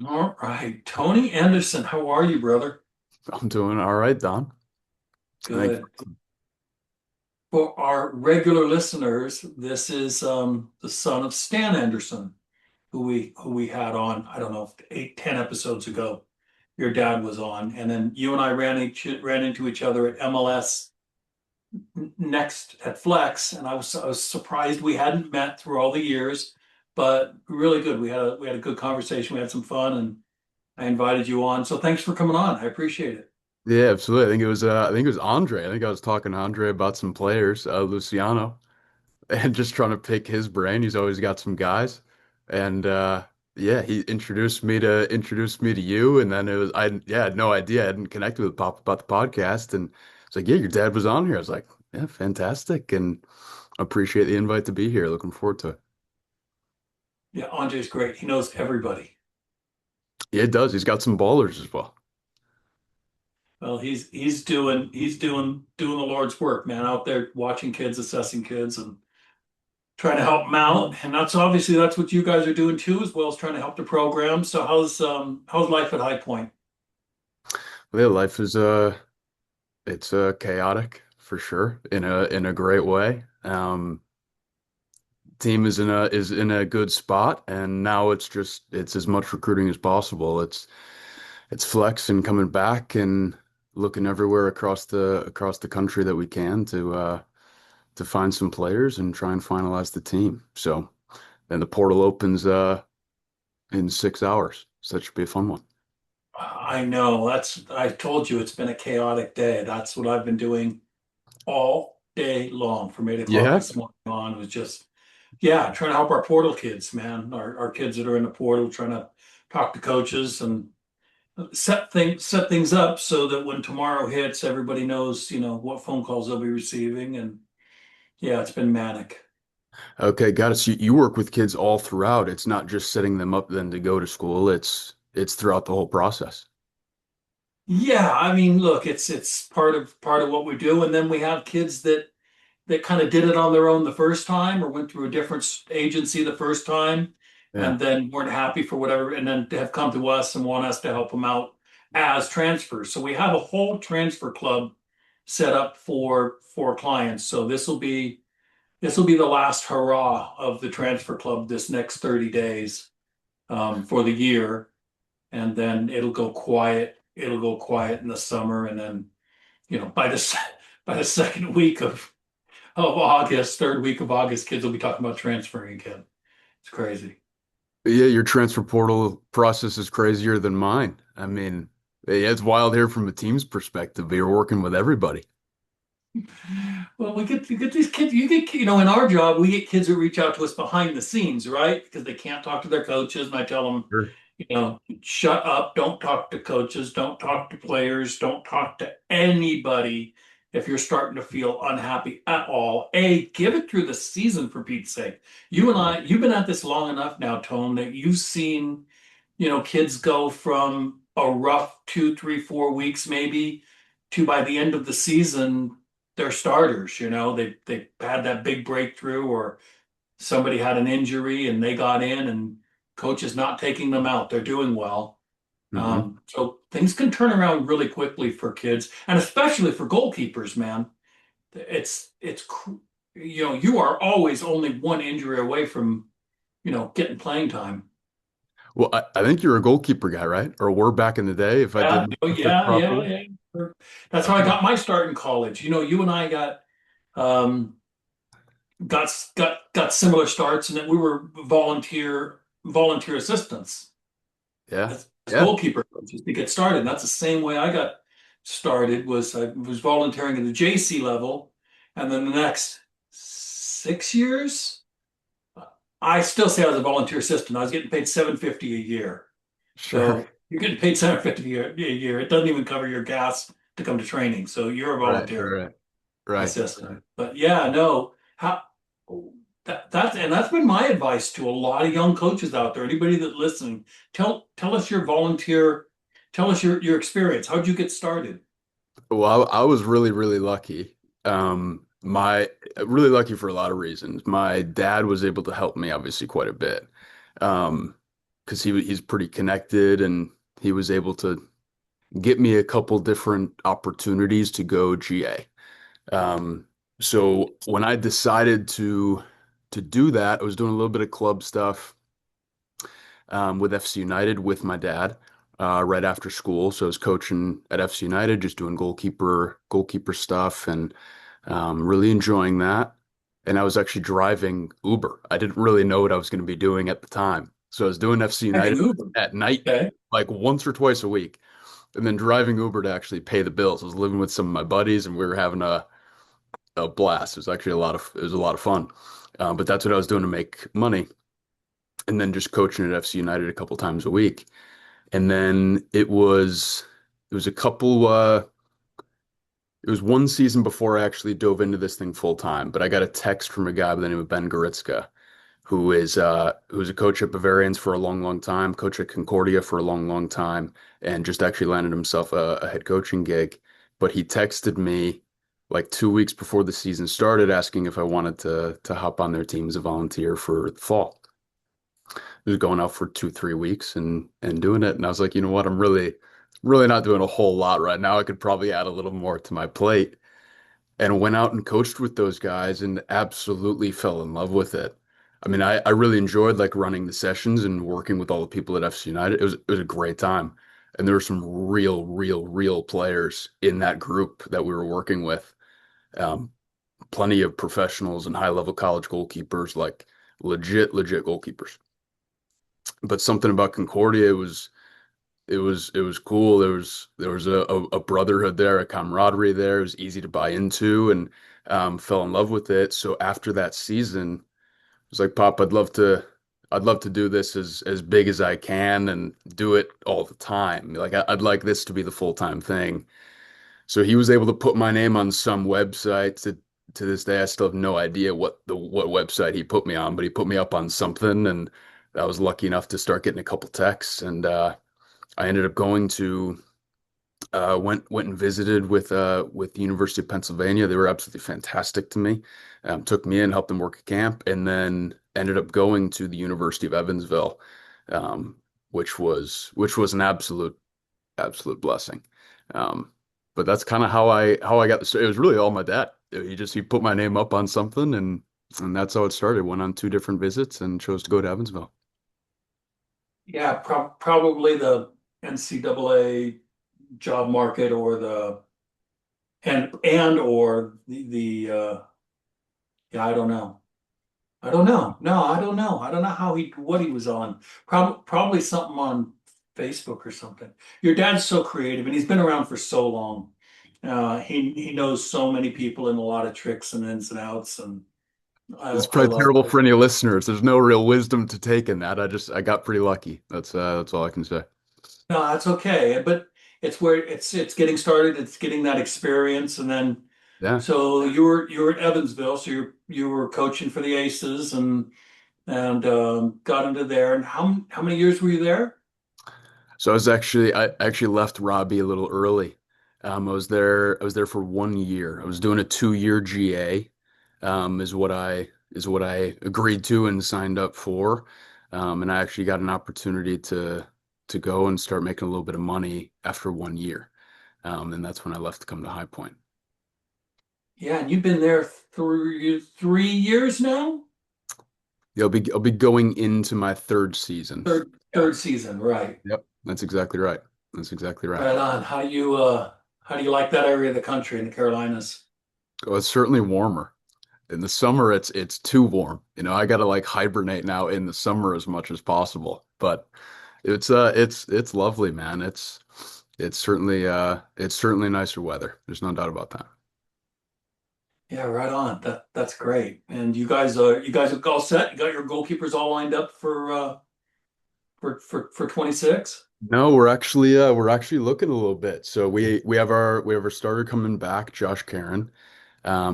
All right. Toney Anderson, how are you, brother? I'm doing all right, Don. Thank Good. For our regular listeners, this is the son of Stan Anderson, who we had on, I don't know, 8, 10 episodes ago. Your dad was on, and then you and I ran into each other at MLS Next at Flex, and I was surprised we hadn't met through all the years, but really good. We had a good conversation. We had some fun, and I invited you on. So thanks for coming on. I appreciate it. Yeah, absolutely. I think it was Andre. I think I was talking to Andre about some players, Luciano, and just trying to pick his brain. He's always got some guys. And yeah, he introduced me to you, and then I had no idea. I hadn't connected with Pop about the podcast, and it's like, yeah, your dad was on here. I was like, yeah, fantastic, and appreciate the invite to be here. Looking forward to it. Yeah, Andre's great. He knows everybody. Yeah, it does. He's got some ballers as well. Well, he's doing the Lord's work, man, out there watching kids, assessing kids, and trying to help them out. And that's what you guys are doing too, as well as trying to help the program. So how's life at High Point? Yeah, life is it's chaotic for sure in a great way. Team is in a good spot, and now it's as much recruiting as possible. It's flex and coming back and looking everywhere across the country that we can to find some players and try and finalize the team. So then the portal opens in 6 hours. So that should be a fun one. I know I told you it's been a chaotic day. That's what I've been doing all day long from 8 o'clock Yeah. this morning on. It was just, yeah, trying to help our portal kids, man. Our kids that are in the portal, trying to talk to coaches and set things up so that when tomorrow hits, everybody knows, what phone calls they'll be receiving. And yeah, it's been manic. Okay, got it. So you work with kids all throughout. It's not just setting them up then to go to school. It's throughout the whole process. Yeah, I mean, look, it's part of what we do. And then we have kids that kind of did it on their own the first time or went through a different agency the first time Yeah. and then weren't happy for whatever, and then have come to us and want us to help them out as transfers. So we have a whole transfer club set up for clients. So this will be the last hurrah of the transfer club this next 30 days for the year. And then it'll go quiet. It'll go quiet in the summer. And then, by the second week of August, third week of August, kids will be talking about transferring again. It's crazy. Yeah, your transfer portal process is crazier than mine. I mean, yeah, it's wild here from a team's perspective, but you're working with everybody. Well, we get these kids. In our job, we get kids that reach out to us behind the scenes, right? Because they can't talk to their coaches, and I tell them, Sure. shut up, don't talk to coaches, don't talk to players, don't talk to anybody if you're starting to feel unhappy at all. Give it through the season for Pete's sake. You've been at this long enough now, Tone, that you've seen, kids go from a rough 2, 3, 4 weeks maybe to by the end of the season, they're starters. They had that big breakthrough or somebody had an injury and they got in and coach is not taking them out. They're doing well. Hmm. So things can turn around really quickly for kids and especially for goalkeepers, man. It's you are always only one injury away from, getting playing time. Well, I think you're a goalkeeper guy, right? Or were back in the day, if I Yeah, did my oh, research yeah, yeah, properly. yeah. That's how I Okay. got my start in college. You and I um, got similar starts, and then we were volunteer assistants Yeah. as Yeah. goalkeeper coaches to get started. And that's the same way I got started. Was I was volunteering at the JC level, and then the next 6 years, I still say I was a volunteer assistant. I was getting paid 750 a year. Sure. So you're getting paid 750 a year. It doesn't even cover your gas to come to training. So you're a Right. volunteer Right. Right. assistant. Right. But yeah, no, how that's been my advice to a lot of young coaches out there. Anybody that listening, tell us your volunteer, tell us your experience. How'd you get started? Well, I was really, really lucky. My really lucky for a lot of reasons. My dad was able to help me obviously quite a bit. Um, because he's pretty connected and he was able to get me a couple different opportunities to go GA. So when I decided to do that, I was doing a little bit of club stuff with FC United with my dad right after school. So I was coaching at FC United, just doing goalkeeper stuff, and really enjoying that. And I was actually driving Uber. I didn't really know what I was going to be doing at the time. So I was doing FC Hey, United Uber. at night, Okay. like once or twice a week, and then driving Uber to actually pay the bills. I was living with some of my buddies, and we were having a blast. It was actually it was a lot of fun. But that's what I was doing to make money, and then just coaching at FC United a couple times a week. And then it was a couple it was one season before I actually dove into this thing full time, but I got a text from a guy by the name of Ben Goretzka, who's a coach at Bavarians for a long, long time, coach at Concordia for a long, long time, and just actually landed himself a head coaching gig. But he texted me like 2 weeks before the season started, asking if I wanted to hop on their team as a volunteer for the fall. I was going out for 2, 3 weeks and doing it, and I was like, you know what, I'm really not doing a whole lot right now. I could probably add a little more to my plate, and went out and coached with those guys and absolutely fell in love with it. I mean, I really enjoyed like running the sessions and working with all the people at FC United. It was a great time. And there were some real players in that group that we were working with. Um, Plenty of professionals and high level college goalkeepers, like legit goalkeepers. But something about Concordia it was cool. There was a brotherhood there, a camaraderie there. It was easy to buy into, and fell in love with it. So after that season, I was like, Pop, I'd love to do this as big as I can and do it all the time. Like I'd like this to be the full-time thing. So he was able to put my name on some website. To this day, I still have no idea what website he put me on, but he put me up on something, and I was lucky enough to start getting a couple texts, and I ended up going to went and visited with the University of Pennsylvania. They were absolutely fantastic to me. Took me in, helped them work a camp, and then ended up going to the University of Evansville, um, which was an absolute blessing. Um, but that's kind of how I got the start. It was really all my dad. He put my name up on something, and that's how it started. Went on 2 different visits and chose to go to Evansville. Yeah, probably the NCAA job market or the and or the yeah, I don't know. I don't know. No, I don't know. I don't know how he what he was on. Probably something on Facebook or something. Your dad's so creative and he's been around for so long. He knows so many people and a lot of tricks and ins and outs, and It's I probably love terrible it. for any listeners. There's no real wisdom to take in that. I got pretty lucky. That's all I can say. No, that's okay. But it's where it's getting started. It's getting that experience, and then Yeah. so you were at Evansville, so you were coaching for the Aces and got into there. And how many years were you there? So I actually left Robbie a little early. I was there for 1 year. I was doing a 2 year GA, is what I agreed to and signed up for. And I actually got an opportunity to go and start making a little bit of money after 1 year. And that's when I left to come to High Point. Yeah, and you've been there 3 years now? Yeah, I'll be going into my third season. Yeah. Third season, right. Yep. That's exactly right. That's exactly right. Right on. How do you like that area of the country in the Carolinas? Well, it's certainly warmer. In the summer, it's too warm. I gotta like hibernate now in the summer as much as possible. But it's lovely, man. It's certainly nicer weather. There's no doubt about that. Yeah, right on. That's great. And you guys are all set? You got your goalkeepers all lined up for 26? No, we're actually looking a little bit. So we have our starter coming back, Josh Karen.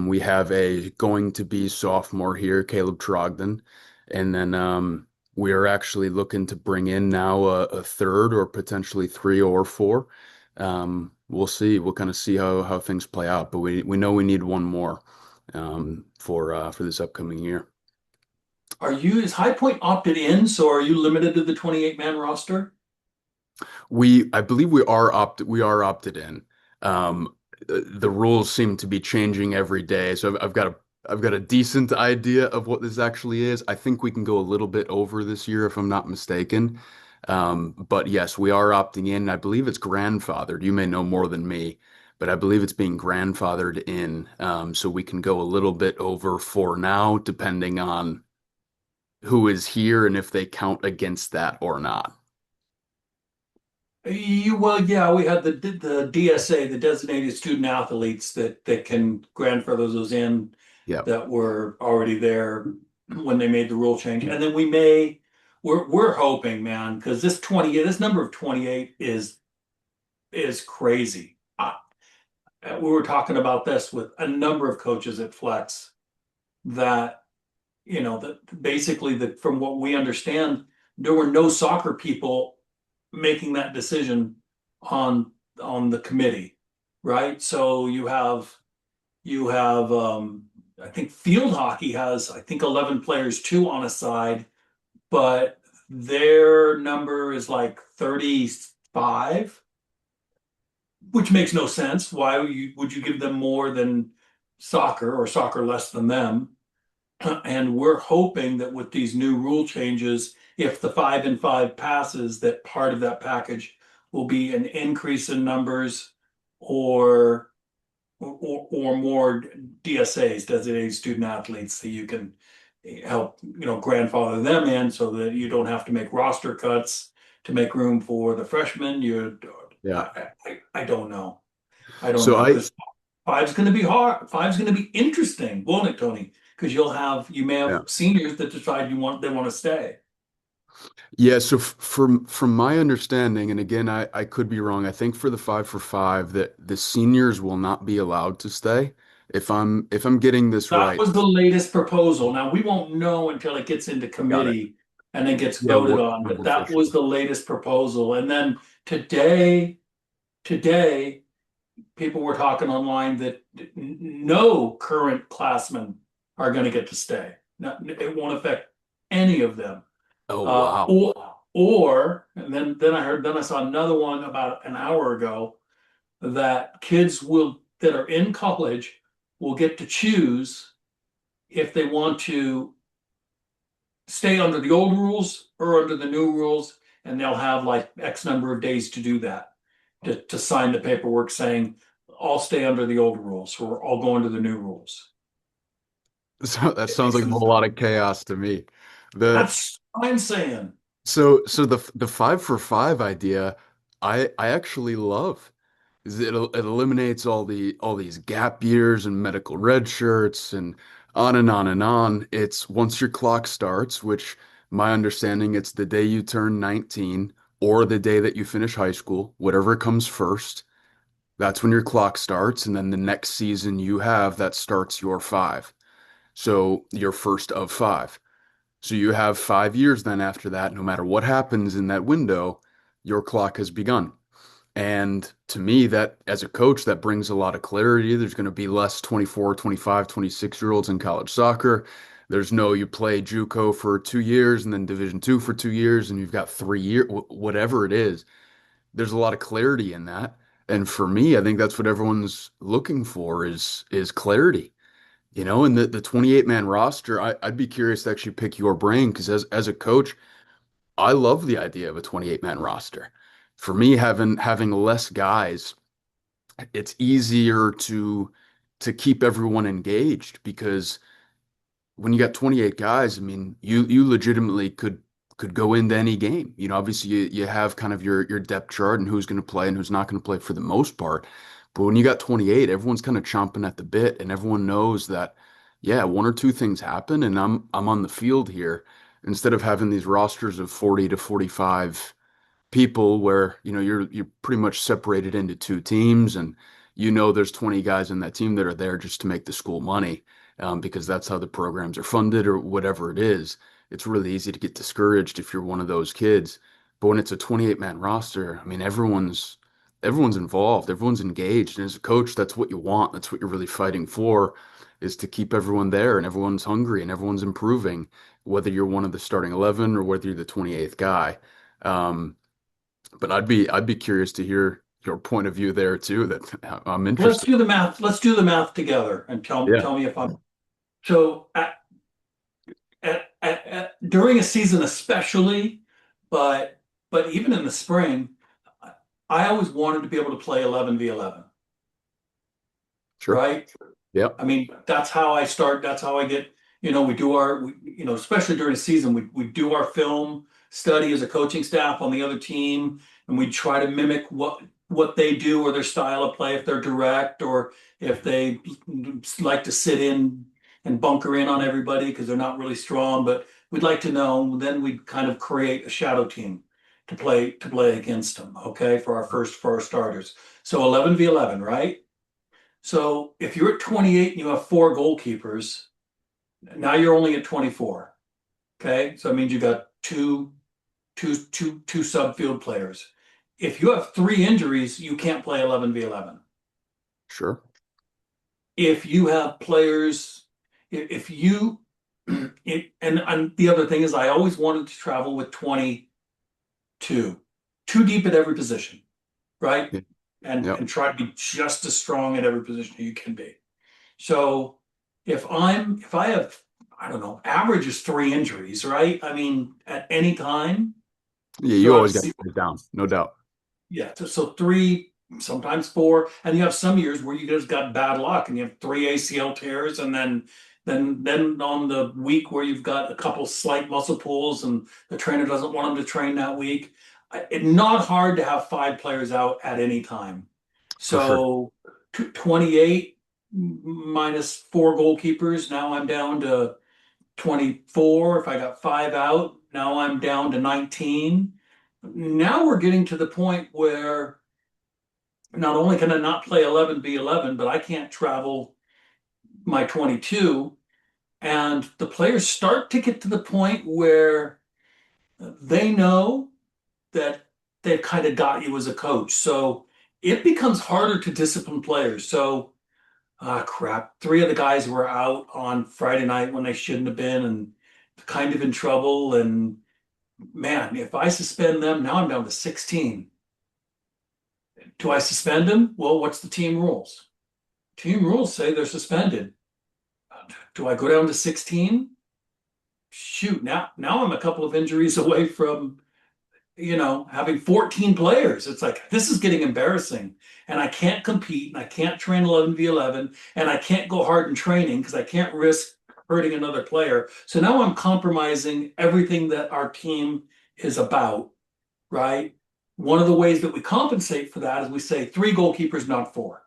We have a going to be sophomore here, Caleb Trogdon, and then we are actually looking to bring in now a third or potentially three or four. We'll see. We'll kind of see how things play out, but we know we need one more for this upcoming year. Is High Point opted in? So are you limited to the 28 man roster? I believe we are opted in. The rules seem to be changing every day, so I've got a decent idea of what this actually is. I think we can go a little bit over this year if I'm not mistaken. But yes, we are opting in. I believe it's grandfathered. You may know more than me, but I believe it's being grandfathered in. So we can go a little bit over for now, depending on who is here and if they count against that or not. Well, yeah, we had the DSA, the designated student athletes that can grandfather those in Yep. that were already there when they made the rule change. And then we're hoping, man, because this number of 28 is crazy. We were talking about this with a number of coaches at Flex that, that basically that from what we understand, there were no soccer people making that decision on on the committee, right? So you have I think field hockey has I think 11 players too on a side, but their number is like 35, which makes no sense. Why would you give them more than soccer or soccer less than them? And we're hoping that with these new rule changes, if the 5-and-5 passes, that part of that package will be an increase in numbers or or more DSAs, designated student athletes, that you can help, grandfather them in so that you don't have to make roster cuts to make room for the freshmen. Yeah. I don't know. I don't So know I because five's going to be hard. Five's going to be interesting, won't it, Tony? Because you may have yeah. seniors that decide they want to stay. Yeah, so from my understanding, and again, I could be wrong. I think for the 5-for-5 that the seniors will not be allowed to stay. If I'm getting this That right. was the latest proposal. Now we won't know until it gets into Got it. committee and then gets Yeah, voted what on. becomes But that was official. the latest proposal. And then today, people were talking online that no current classmen are going to get to stay. No, it won't affect any of them. Oh, wow. And then I saw another one about an hour ago that kids will that are in college will get to choose if they want to stay under the old rules or under the new rules, and they'll have like X number of days to do that, to sign the paperwork saying, I'll stay under the old rules or I'll go under the new rules. So that It sounds makes like a sense. whole lot of chaos to me. The That's what I'm saying. so the 5-for-5 idea, I actually love. Is it eliminates all these gap years and medical red shirts and on and on and on. It's once your clock starts, which my understanding it's the day you turn 19 or the day that you finish high school, whatever comes first. That's when your clock starts, and then the next season you have that starts your five. So your first of five. So you have 5 years then after that, no matter what happens in that window, your clock has begun. And to me, that as a coach, that brings a lot of clarity. There's going to be less 24, 25, 26-year-olds in college soccer. There's no you play JUCO for 2 years and then Division two for 2 years and you've got 3 years, whatever it is. There's a lot of clarity in that. And for me, I think that's what everyone's looking for is clarity. And the 28 man roster, I'd be curious to actually pick your brain because as a coach, I love the idea of a 28 man roster. For me, having less guys, it's easier to keep everyone engaged because when you got 28 guys, I mean, you legitimately could go into any game. Obviously you have kind of your depth chart and who's going to play and who's not going to play for the most part. But when you got 28, everyone's kind of chomping at the bit and everyone knows that, yeah, one or two things happen and I'm on the field here instead of having these rosters of 40 to 45 people where you're pretty much separated into two teams and there's 20 guys in that team that are there just to make the school money because that's how the programs are funded or whatever it is. It's really easy to get discouraged if you're one of those kids. But when it's a 28 man roster, I mean everyone's involved, everyone's engaged, and as a coach that's what you want, that's what you're really fighting for. is to keep everyone there and everyone's hungry and everyone's improving, whether you're one of the starting 11 or whether you're the 28th guy. Um, but I'd be curious to hear your point of view there too. That I'm Let's interested. do the math. Let's do the math together and Yeah, tell me if I'm so during a season especially, but even in the spring, I always wanted to be able to play 11v11, sure. right? Yep. I mean, that's how I start. That's how I get, we do especially during the season, we do our film study as a coaching staff on the other team, and we try to mimic what they do or their style of play, if they're direct or if they like to sit in and bunker in on everybody because they're not really strong. But we'd like to know. Then we'd kind of create a shadow team to play against them. Okay, for our starters. So 11v11, right? So if you're at 28 and you have four goalkeepers, now you're only at 24. Okay. So that means you got two subfield players. If you have three injuries, you can't play 11v11. Sure. If you have players, if you, and the other thing is, I always wanted to travel with 22, two deep at every position, right? Yeah. And Yep. try to be just as strong at every position you can be. So if I have, I don't know, average is three injuries, right? I mean, at any time Yeah, you throughout the always got to season, put it down, no doubt. yeah. So three, sometimes four, and you have some years where you just got bad luck and you have three ACL tears, and then on the week where you've got a couple slight muscle pulls and the trainer doesn't want them to train that week, it's not hard to have five players out at any time. For sure. So 28 minus four goalkeepers. Now I'm down to 24. If I got five out, now I'm down to 19. Now we're getting to the point where not only can I not play 11v11, but I can't travel my 22. And the players start to get to the point where they know that they've kind of got you as a coach. So it becomes harder to discipline players. So, crap, three of the guys were out on Friday night when they shouldn't have been and kind of in trouble. And man, if I suspend them, now I'm down to 16. Do I suspend them? Well, what's the team rules? Team rules say they're suspended. Do I go down to 16? Shoot, now I'm a couple of injuries away from having 14 players. It's like, this is getting embarrassing. And I can't compete and I can't train 11v11 and I can't go hard in training because I can't risk hurting another player. So now I'm compromising everything that our team is about, right? One of the ways that we compensate for that is we say three goalkeepers, not four.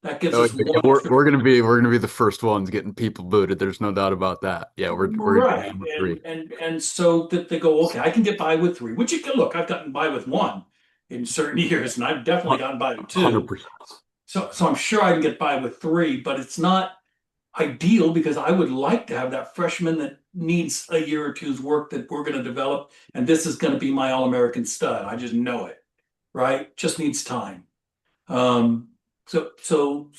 That gives Oh, us yeah, one extra. we're gonna be the first ones getting people booted. There's no doubt about that. Yeah, we're gonna be Right. down to three. And so that they go, okay, I can get by with three, which you can look, I've gotten by with one in certain years, and I've definitely gotten by with two. 100%. So I'm sure I can get by with three, but it's not ideal because I would like to have that freshman that needs a year or two's work that we're going to develop, and this is going to be my All-American stud. I just know it, right? Just needs time. Um, so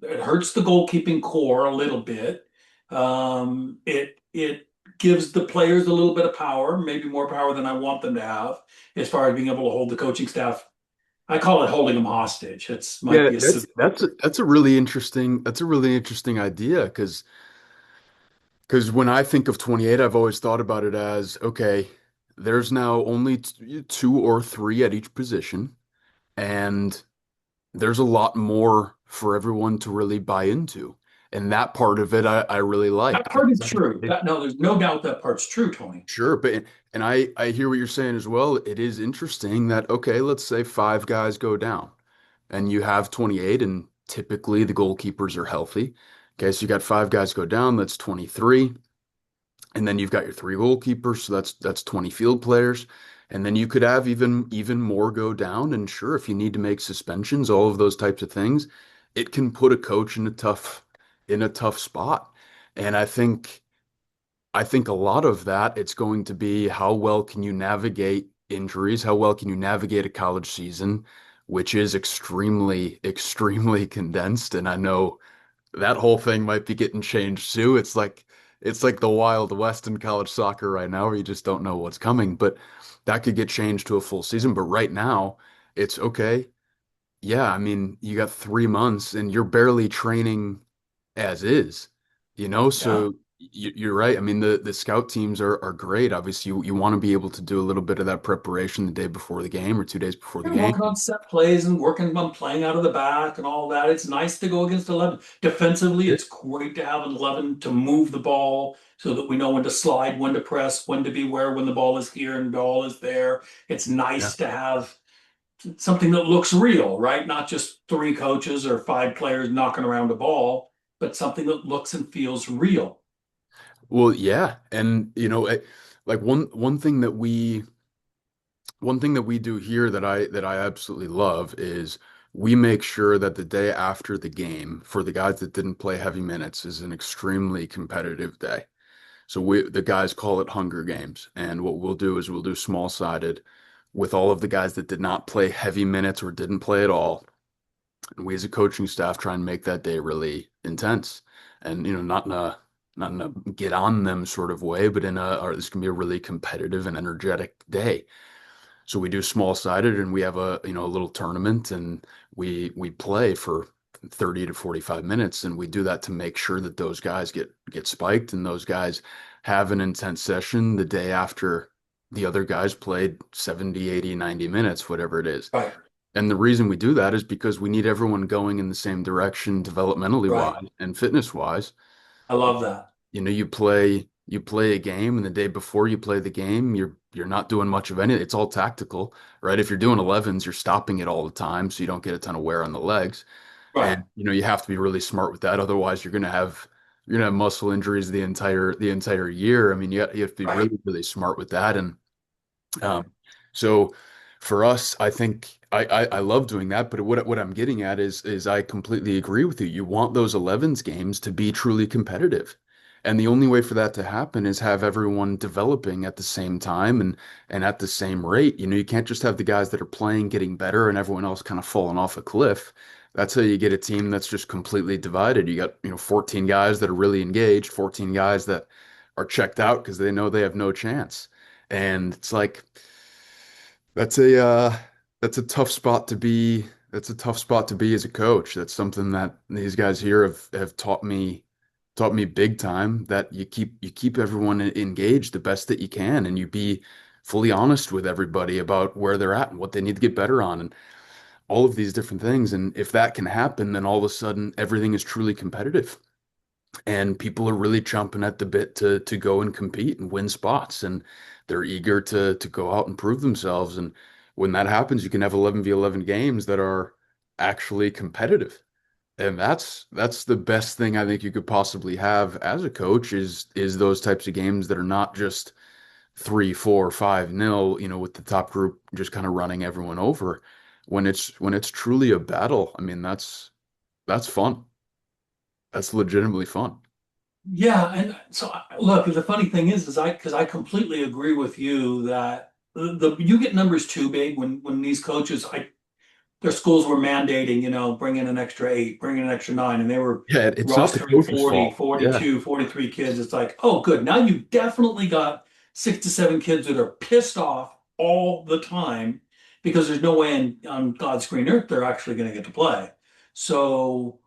it hurts the goalkeeping core a little bit. It gives the players a little bit of power, maybe more power than I want them to have, as far as being able to hold the coaching staff. I call it holding them hostage. It's might Yeah, be a that's a really interesting idea because when I think of 28, I've always thought about it as okay, there's now only two or three at each position, and there's a lot more for everyone to really buy into. And that part of it I really that like. part is true. That no, there's no doubt that part's true, Tony. Sure, but and I hear what you're saying as well. It is interesting that okay, let's say five guys go down and you have 28 and typically the goalkeepers are healthy. Okay, so you got five guys go down, that's 23. And then you've got your three goalkeepers, so that's 20 field players. And then you could have even more go down. And sure, if you need to make suspensions, all of those types of things, it can put a coach in a tough spot. And I think a lot of that it's going to be how well can you navigate injuries, how well can you navigate a college season, which is extremely, extremely condensed. And I know that whole thing might be getting changed too. It's like the Wild West in college soccer right now, where you just don't know what's coming. But that could get changed to a full season. But right now, it's okay. Yeah, I mean, you got 3 months and you're barely training as is, Yeah. so you're right. I mean, the scout teams are great. Obviously, you want to be able to do a little bit of that preparation the day before the game or 2 days before the You're game. working on set plays and working on playing out of the back and all that. It's nice to go against 11. Defensively, Yeah. it's great to have an 11 to move the ball so that we know when to slide, when to press, when to be where, when the ball is here and the ball is there. It's Yeah. nice to have something that looks real, right? Not just three coaches or five players knocking around a ball, but something that looks and feels real. Well, yeah, and like one thing that we do here that I absolutely love is we make sure that the day after the game for the guys that didn't play heavy minutes is an extremely competitive day. So the guys call it Hunger Games, and what we'll do is we'll do small sided with all of the guys that did not play heavy minutes or didn't play at all. And we as a coaching staff try and make that day really intense, and not in a get on them sort of way, but or this can be a really competitive and energetic day. So we do small sided and we have a little tournament and we play for 30 to 45 minutes and we do that to make sure that those guys get spiked and those guys have an intense session the day after the other guys played 70, 80, 90 minutes, whatever it is. Right, And the reason we do that is because we need everyone going in the same direction developmentally right. wise and fitness wise. I love that. You play a game, and the day before you play the game, you're not doing much of anything. It's all tactical, right? If you're doing 11s, you're stopping it all the time, so you don't get a ton of wear on the legs. Right, And you have to be really smart with that. Otherwise, you're gonna have muscle injuries the entire year. I mean, you have to be right. really, really smart with that. And um, so for us, I think I love doing that, but what I'm getting at is I completely agree with you. You want those 11s games to be truly competitive. And the only way for that to happen is have everyone developing at the same time and at the same rate. You can't just have the guys that are playing getting better and everyone else kind of falling off a cliff. That's how you get a team that's just completely divided. You got, 14 guys that are really engaged, 14 guys that are checked out because they know they have no chance. And it's like that's a uh that's a tough spot to be. That's a tough spot to be as a coach. That's something that these guys here have taught me big time that you keep everyone engaged the best that you can and you be fully honest with everybody about where they're at and what they need to get better on and all of these different things. And if that can happen, then all of a sudden everything is truly competitive and people are really chomping at the bit to go and compete and win spots and they're eager to go out and prove themselves and when that happens you can have 11v11 games that are actually competitive and that's the best thing I think you could possibly have as a coach is those types of games that are not just 3-4-5-0 with the top group just kind of running everyone over when it's truly a battle. I mean that's fun. That's legitimately fun. Yeah, and so look, the funny thing is because I completely agree with you that you get numbers too big when these coaches their schools were mandating, bring in an extra eight, bring in an extra nine, and they were Yeah, it's not the rostering coach's 40, fault. Yeah. 42, 43 kids. It's like, oh, good. Now you've definitely got 6 to 7 kids that are pissed off all the time because there's no way on God's green earth they're actually going to get to play. So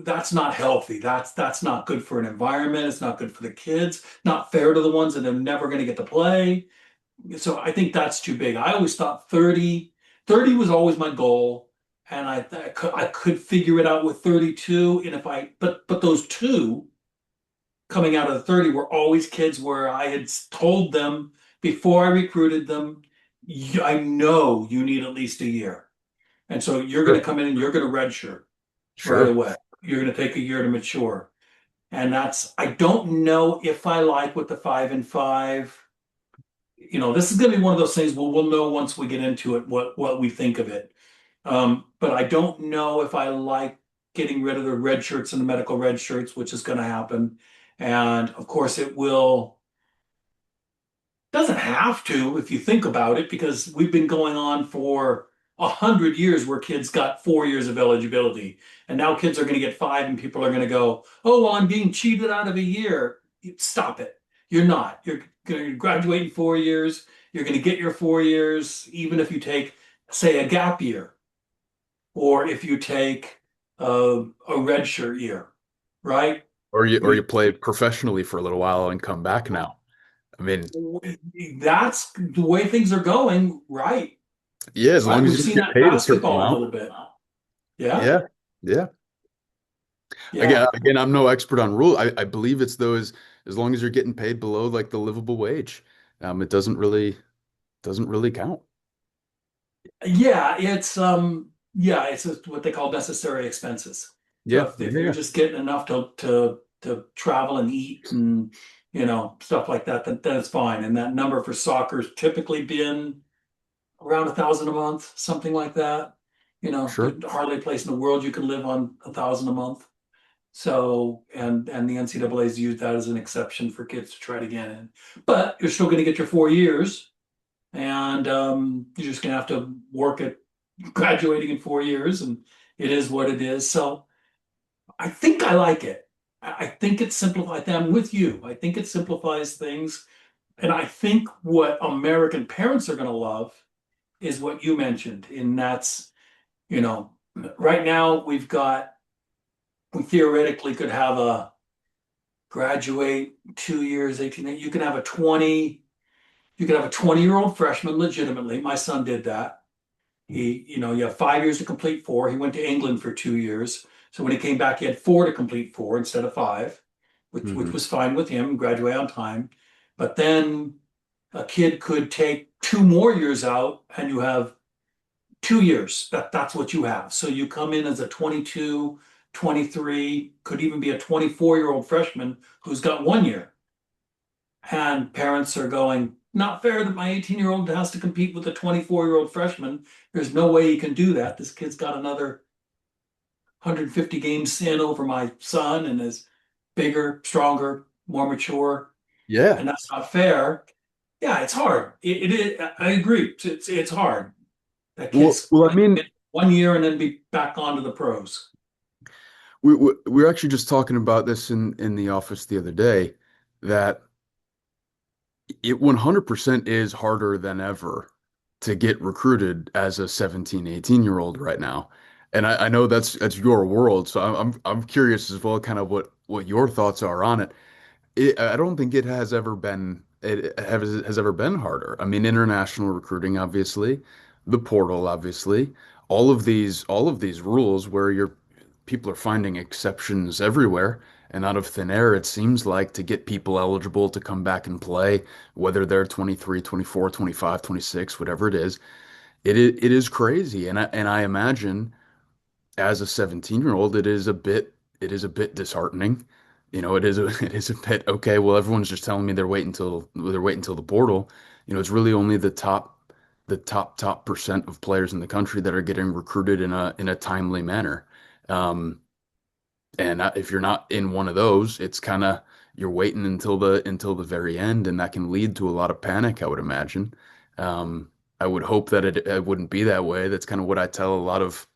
that's not healthy. That's not good for an environment. It's not good for the kids. Not fair to the ones that are never going to get to play. So I think that's too big. I always thought 30 was always my goal, and I could figure it out with 32. And if I but those two coming out of the 30 were always kids where I had told them before I recruited them, I know you need at least a year. And so you're going to Sure. come in and you're going to redshirt right Sure. away. You're going to take a year to mature. And I don't know if I like with the 5-5. This is going to be one of those things we'll know once we get into it what we think of it. But I don't know if I like getting rid of the red shirts and the medical red shirts, which is going to happen. And of course, doesn't have to if you think about it, because we've been going on for 100 years where kids got 4 years of eligibility, and now kids are going to get five, and people are going to go, "Oh, well, I'm being cheated out of a year." Stop it. You're not. You're going to graduate in 4 years. You're going to get your 4 years, even if you take, say, a gap year, or if you take a redshirt year, right? Or you We play professionally for a little while and come back now. I mean, that's the way things are going, right? yeah, as Right. long as We've you seen get that in paid a certain basketball a amount. little bit. Yeah. Yeah. Yeah. Yeah. Again, I'm no expert on rule. I believe it's those as long as you're getting paid below like the livable wage, it doesn't really count. Yeah, it's what they call necessary expenses. So Yeah, if yeah, you're yeah. just getting enough to travel and eat and stuff like that, then it's fine. And that number for soccer's typically been around 1,000 a month, something like that. Sure. There's hardly a place in the world you can live on 1,000 a month. So, and the NCAA's used that as an exception for kids to try to get in. But you're still going to get your 4 years, and you're just going to have to work at graduating in 4 years, and it is what it is. So, I think I like it. I think it simplifies. I'm with you. I think it simplifies things, and I think what American parents are going to love is what you mentioned, and that's you know, right now we theoretically could have a graduate 2 years, 18. You can have a 20-year-old freshman legitimately. My son did that. You have 5 years to complete four. He went to England for 2 years. So when he came back, he had four to complete four instead of five, which Hmm. was fine with him, graduate on time. But then a kid could take 2 more years out, and you have 2 years. That's what you have. So you come in as a 22, 23, could even be a 24-year-old freshman who's got 1 year. And parents are going, not fair that my 18-year-old has to compete with a 24-year-old freshman. There's no way he can do that. This kid's got another 150 games in over my son and is bigger, stronger, more mature, Yeah. and that's not fair. Yeah, it's hard. It is. I agree. It's hard. That kid's Well, I going to mean, commit 1 year and then be back onto the pros. we were actually just talking about this in the office the other day that it 100% is harder than ever to get recruited as a 17, 18-year-old right now. And I know that's your world, so I'm curious as well, kind of what your thoughts are on it. I don't think it has ever been harder. I mean, international recruiting, obviously, the portal, obviously, all of these rules where people are finding exceptions everywhere. And out of thin air, it seems like to get people eligible to come back and play, whether they're 23, 24, 25, 26, whatever it is, it is crazy. And I imagine as a 17-year-old, it is a bit disheartening. It is a bit okay, well, everyone's just telling me they're waiting until the portal. It's really only the top percent of players in the country that are getting recruited in a timely manner. Um, and if you're not in one of those, it's kind of you're waiting until the very end, and that can lead to a lot of panic, I would imagine. I would hope that it wouldn't be that way. That's kind of what I tell a lot of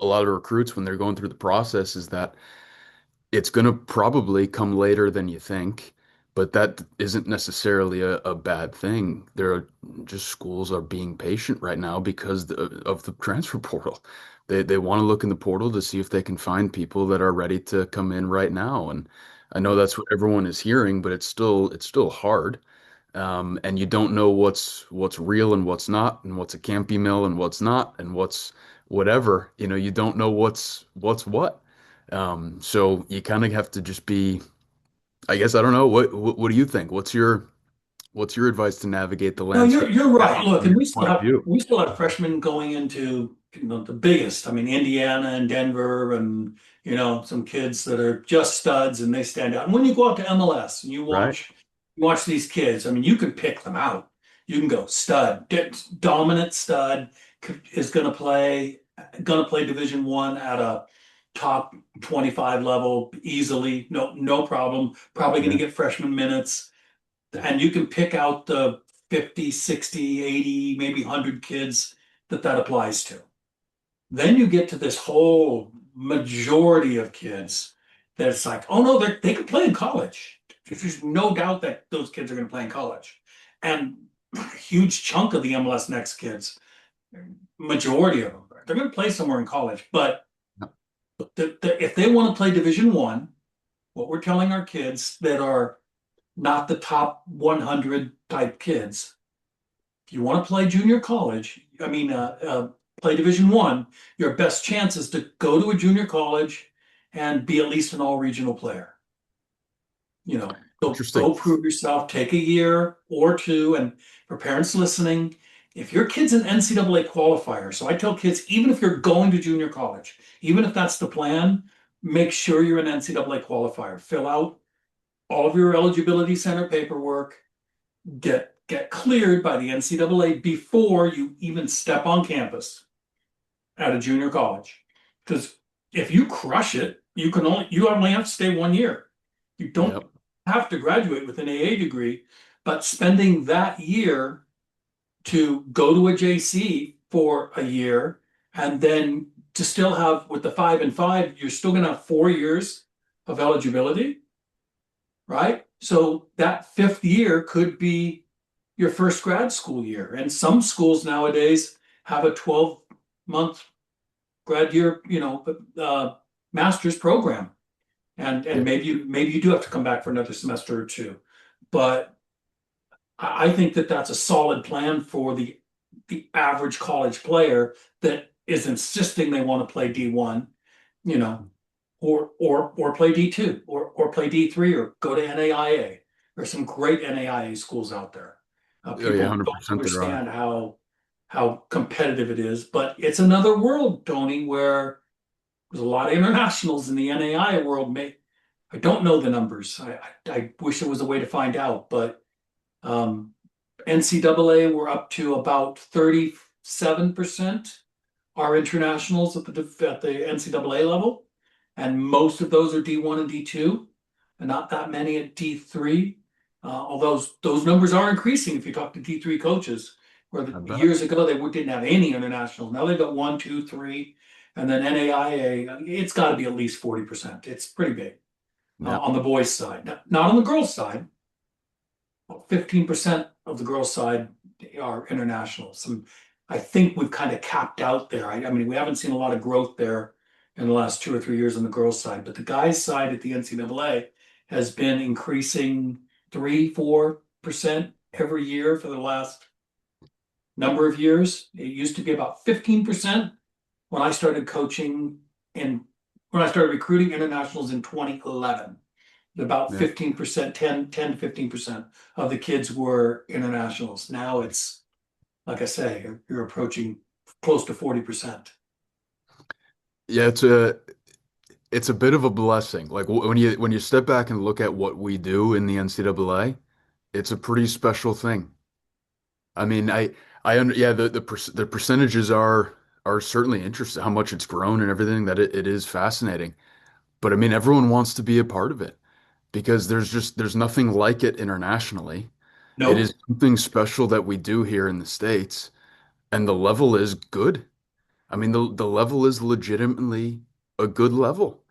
recruits when they're going through the process is that it's going to probably come later than you think, but that isn't necessarily a bad thing. There are just schools are being patient right now because of the transfer portal. They want to look in the portal to see if they can find people that are ready to come in right now. And I know that's what everyone is hearing, but it's still hard. And you don't know what's real and what's not, and what's a campy mill and what's not, and what's whatever. You don't know what's what. So you kind of have to just be, I guess, I don't know. What do you think? What's your advice to navigate the No, landscape you're right. now Look, from and your point of view? we still have freshmen going into the biggest. I mean, Indiana and Denver, and some kids that are just studs and they stand out. And when you go out to MLS and Right. you watch these kids, I mean, you can pick them out. You can go stud, dominant stud is going to play Division One at a top 25 level easily, no problem. Probably going to Yeah. get freshman minutes, and you can pick out the 50, 60, 80, maybe 100 kids that that applies to. Then you get to this whole majority of kids that it's like, oh no, they can play in college. There's no doubt that those kids are going to play in college. And a huge chunk of the MLS Next kids, majority of them, they're going to play somewhere in college. But if they want to play Division One, what we're telling our kids that are not the top 100 type kids, if you want to play junior college, play Division One, your best chance is to go to a junior college and be at least an all-regional player. You know, Interesting. go prove yourself, take a year or two. And for parents listening, if your kid's an NCAA qualifier, so I tell kids, even if you're going to junior college, even if that's the plan, make sure you're an NCAA qualifier. Fill out all of your eligibility center paperwork, get cleared by the NCAA before you even step on campus at a junior college. Because if you crush it, you only have to stay 1 year. You don't Yep. have to graduate with an AA degree, but spending that year to go to a JC for a year and then to still have with the 5 and 5, you're still going to have 4 years of eligibility, right? So that fifth year could be your first grad school year. And some schools nowadays have a 12-month grad year, master's program. And Yeah. maybe you do have to come back for another semester or two. But I think that that's a solid plan for the average college player that is insisting they want to play D1, you know, or play D2 or play D3 or go to NAIA. There's some great NAIA schools out there. Oh yeah, People don't 100% there are. understand how competitive it is, but it's another world, Tony, where there's a lot of internationals in the NAIA world. I don't know the numbers. I wish there was a way to find out, but um, NCAA, we're up to about 37% are internationals at the NCAA level, and most of those are D1 and D2, and not that many at D3. Although those numbers are increasing if you talk to D3 coaches, where I bet. years ago they didn't have any internationals. Now they've got one, two, three, and then NAIA. It's got to be at least 40%. It's pretty big Yeah. on the boys' side, not on the girls' side. 15% of the girls' side are internationals. And I think we've kind of capped out there. I mean, we haven't seen a lot of growth there in the last 2 or 3 years on the girls' side, but the guys' side at the NCAA has been increasing 3, 4% every year for the last number of years. It used to be about 15% when I started coaching and when I started recruiting internationals in 2011. About Yeah. 15%, 10 to 15% of the kids were internationals. Now it's, like I say, you're approaching close to 40%. Yeah, it's a bit of a blessing. Like when you step back and look at what we do in the NCAA, it's a pretty special thing. I mean, yeah, the percentages are certainly interesting, how much it's grown and everything, that it is fascinating. But I mean, everyone wants to be a part of it because there's nothing like it internationally. It is Nope. something special that we do here in the States, and the level is good. I mean, the level is legitimately a good level,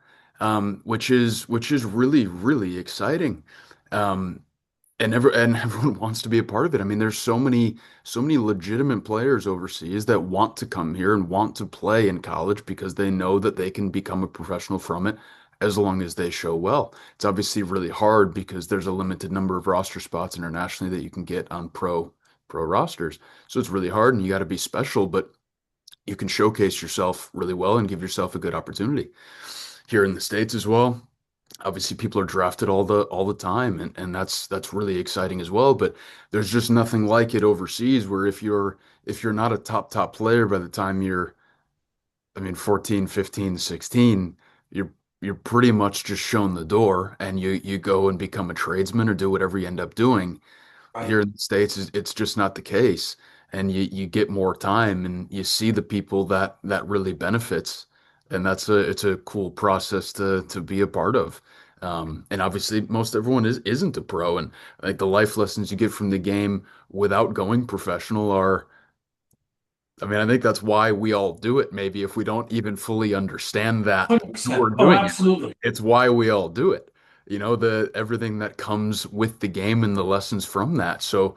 which is really, really exciting. Um, and everyone wants to be a part of it. I mean, there's so many legitimate players overseas that want to come here and want to play in college because they know that they can become a professional from it as long as they show well. It's obviously really hard because there's a limited number of roster spots internationally that you can get on pro rosters. So it's really hard and you got to be special, but you can showcase yourself really well and give yourself a good opportunity. Here in the States as well, obviously people are drafted all the time and that's really exciting as well, but there's just nothing like it overseas where if you're not a top player by the time you're, I mean, 14, 15, 16, you're pretty much just shown the door and you go and become a tradesman or do whatever you end up doing. Right. Here in the States, it's just not the case. And you get more time and you see the people that really benefits. And it's a cool process to be a part of. And obviously most everyone isn't a pro. And like the life lessons you get from the game without going professional are I mean, I think that's why we all do it. Maybe if we don't even fully understand that we're 100%. Oh, doing it, absolutely. it's why we all do it. The everything that comes with the game and the lessons from that. So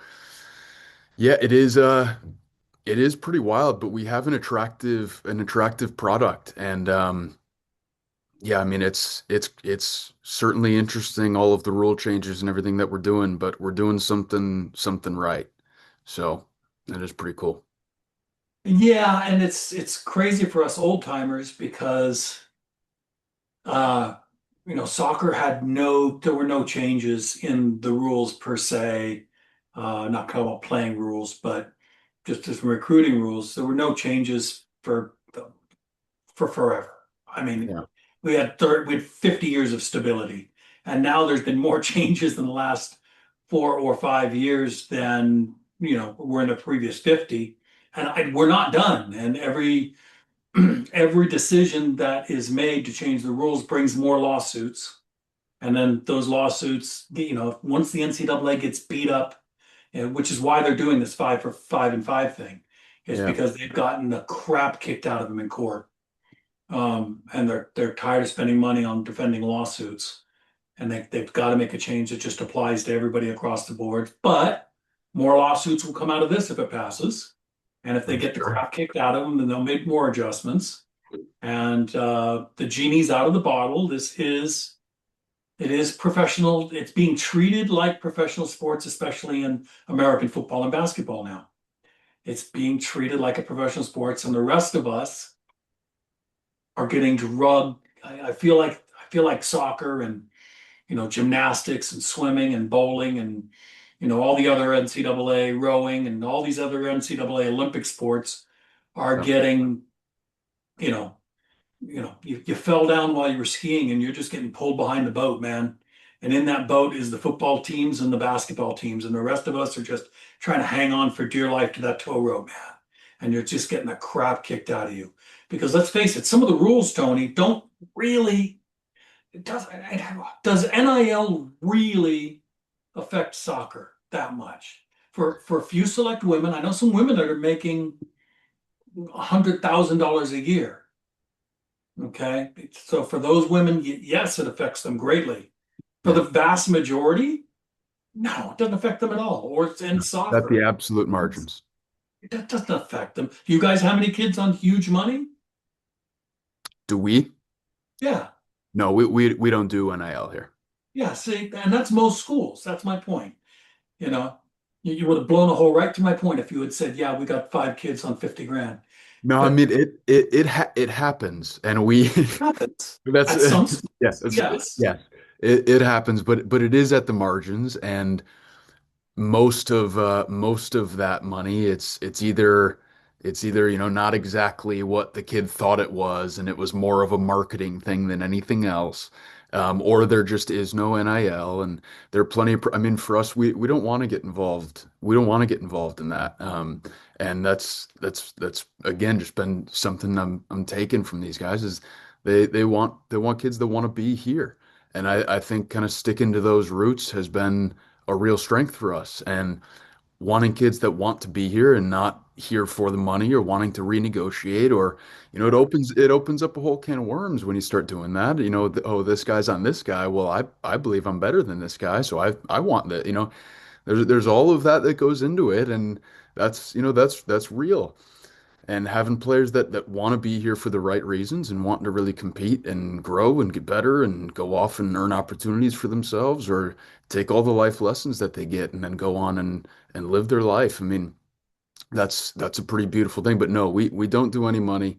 yeah, it is pretty wild, but we have an attractive product. And yeah, I mean it's certainly interesting, all of the rule changes and everything that we're doing, but we're doing something right. So that is pretty cool. Yeah, and it's crazy for us old timers because uh soccer had there were no changes in the rules per se. Not talking about playing rules, but just as recruiting rules, there were no changes for forever. I mean, Yeah. we had 50 years of stability, and now there's been more changes in the last 4 or 5 years than were in the previous 50, and we're not done. And every decision that is made to change the rules brings more lawsuits, and then those lawsuits, once the NCAA gets beat up, which is why they're doing this 5-for-5 and 5 thing, is Yeah. because they've gotten the crap kicked out of them in court. And they're tired of spending money on defending lawsuits, and they've got to make a change that just applies to everybody across the board. But more lawsuits will come out of this if it passes, and if they I'm get the sure. crap kicked out of them, then they'll make more adjustments. And the genie's out of the bottle. It is professional. It's being treated like professional sports, especially in American football and basketball now. It's being treated like a professional sports, and the rest of us are getting drugged. I feel like soccer and gymnastics and swimming and bowling and all the other NCAA rowing and all these other NCAA Olympic sports are Yeah. getting you know you fell down while you were skiing and you're just getting pulled behind the boat, man. And in that boat is the football teams and the basketball teams, and the rest of us are just trying to hang on for dear life to that tow rope, man. And you're just getting the crap kicked out of you. Because let's face it, some of the rules, Tony, don't really does NIL really affect soccer that much? For a few select women, I know some women that are making $100,000 a year. Okay, so for those women, yes, it affects them greatly. For the Yeah. vast majority, no, it doesn't affect them at all. Or it's in That's the soccer. absolute margins. That doesn't affect them. You guys have any kids on huge money? Do we? Yeah, No, we don't do NIL here. yeah. See, and that's most schools. That's my point. You know, you would have blown a hole right to my point if you had said, "Yeah, we got 5 kids on 50 grand." No, I But mean it happens, and we happens that's at some yeah, schools. that's Yes. yeah. It happens, but it is at the margins, and most of that money, it's either not exactly what the kid thought it was, and it was more of a marketing thing than anything else. Or there just is no NIL, and there are plenty of, I mean, for us, we don't want to get involved. We don't want to get involved in that. And that's again just been something I'm taking from these guys is they want kids that want to be here. And I think kind of sticking to those roots has been a real strength for us. And wanting kids that want to be here and not here for the money or wanting to renegotiate or it opens up a whole can of worms when you start doing that. Oh, this guy's on this guy. Well, I believe I'm better than this guy, so I want that. There's all of that that goes into it, and that's real. And having players that want to be here for the right reasons and wanting to really compete and grow and get better and go off and earn opportunities for themselves or take all the life lessons that they get and then go on and live their life. I mean, that's a pretty beautiful thing. But no, we don't do any money.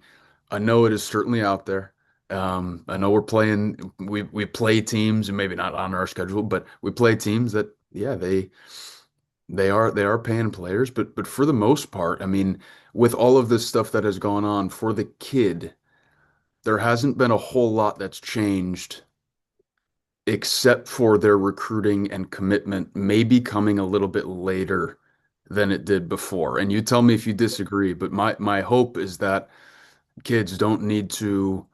I know it is certainly out there. I know we play teams and maybe not on our schedule, but we play teams that yeah, they are paying players, but for the most part, I mean, with all of this stuff that has gone on for the kid, there hasn't been a whole lot that's changed except for their recruiting and commitment maybe coming a little bit later than it did before. And you tell me if you disagree, but my hope is that kids don't need to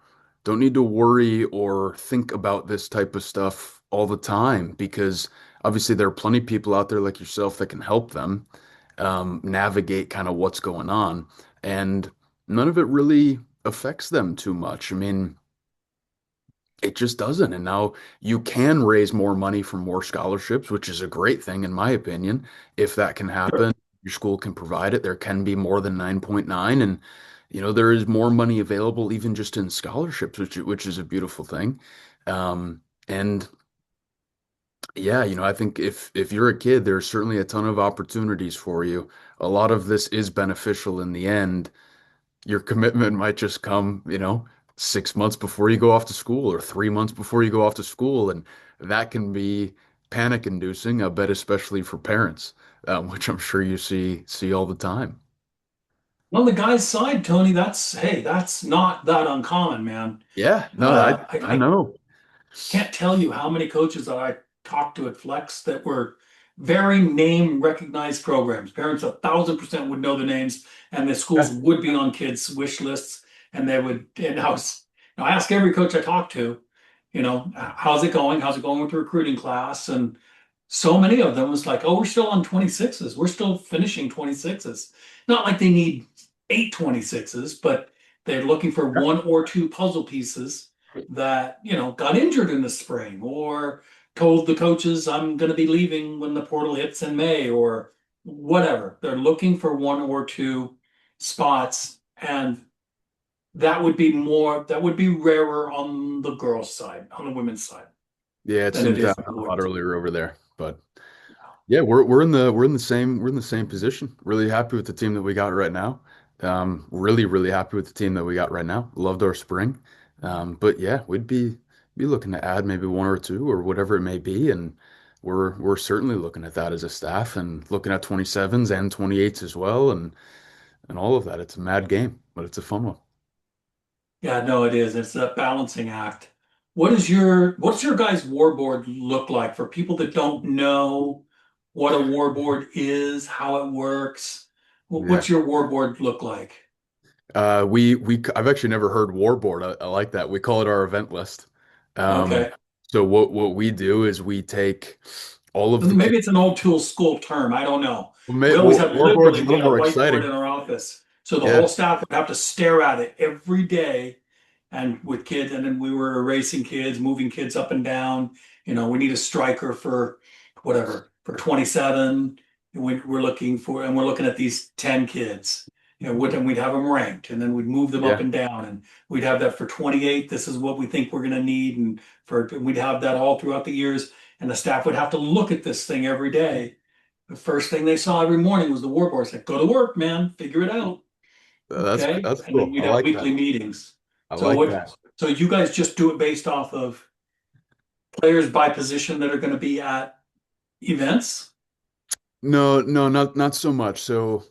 worry or think about this type of stuff all the time because obviously there are plenty of people out there like yourself that can help them navigate kind of what's going on. and none of it really affects them too much. I mean, it just doesn't. And now you can raise more money from more scholarships, which is a great thing, in my opinion. If that can Sure. happen, your school can provide it. There can be more than 9.9. And, there is more money available even just in scholarships, which is a beautiful thing. And yeah, I think if you're a kid, there's certainly a ton of opportunities for you. A lot of this is beneficial in the end. Your commitment might just come, 6 months before you go off to school or 3 months before you go off to school. And that can be panic inducing, I bet, especially for parents, which I'm sure you see all the time. On the guy's side, Tony, that's not that uncommon, man. Yeah, no, I I know. can't tell you how many coaches that I talked to at Flex that were very name recognized programs. Parents 1,000% would know the names, and the schools Yeah, would be on kids' wish lists. And they would, and I ask every coach I talk to, how's it going? How's it going with the recruiting class? And so many of them was like, oh, we're still on 26s. We're still finishing 26s. Not like they need 8 26s, but they're looking for one or two puzzle pieces that, got injured in the spring or told the coaches I'm going to be leaving when the portal hits in May or whatever. They're looking for one or two spots, and that would be rarer on the girls' side, on the women's side, yeah, it than it seems to is on happen the a lot boys. earlier over there, but. Yeah, we're in the same position. Really happy with the team that we got right now. Really happy with the team that we got right now. Loved our spring. But yeah, we'd be looking to add maybe one or two or whatever it may be, and we're certainly looking at that as a staff and looking at 27s and 28s as well, and all of that. It's a mad game, but it's a fun one. Yeah, no, it is. It's a balancing act. What's your guys' war board look like for people that don't know what a war board is, how it works? Yeah. What's your war board look like? I've actually never heard Warboard. I like that. We call it our event list. Um, Okay. so what we do is we take all of the kids. Maybe it's an old tool school term. I don't know. We always had Warboard's a literally, we little had a more whiteboard exciting. in our office. So the Yeah, whole staff would have to stare at it every day and with kids. And then we were erasing kids, moving kids up and down. We need a striker for whatever, for 27. And we're looking at these 10 kids. And we'd have them ranked and then we'd move them up yeah, and down and we'd have that for 28. This is what we think we're going to need. And we'd have that all throughout the years, and the staff would have to look at this thing every day. The first thing they saw every morning was the war board. Said, "Go to work, man. Figure it out." that's Okay, that's and then cool. we'd I have like that. weekly meetings. I So like what? that. So you guys just do it based off of players by position that are going to be at events? No, no, not so much. So,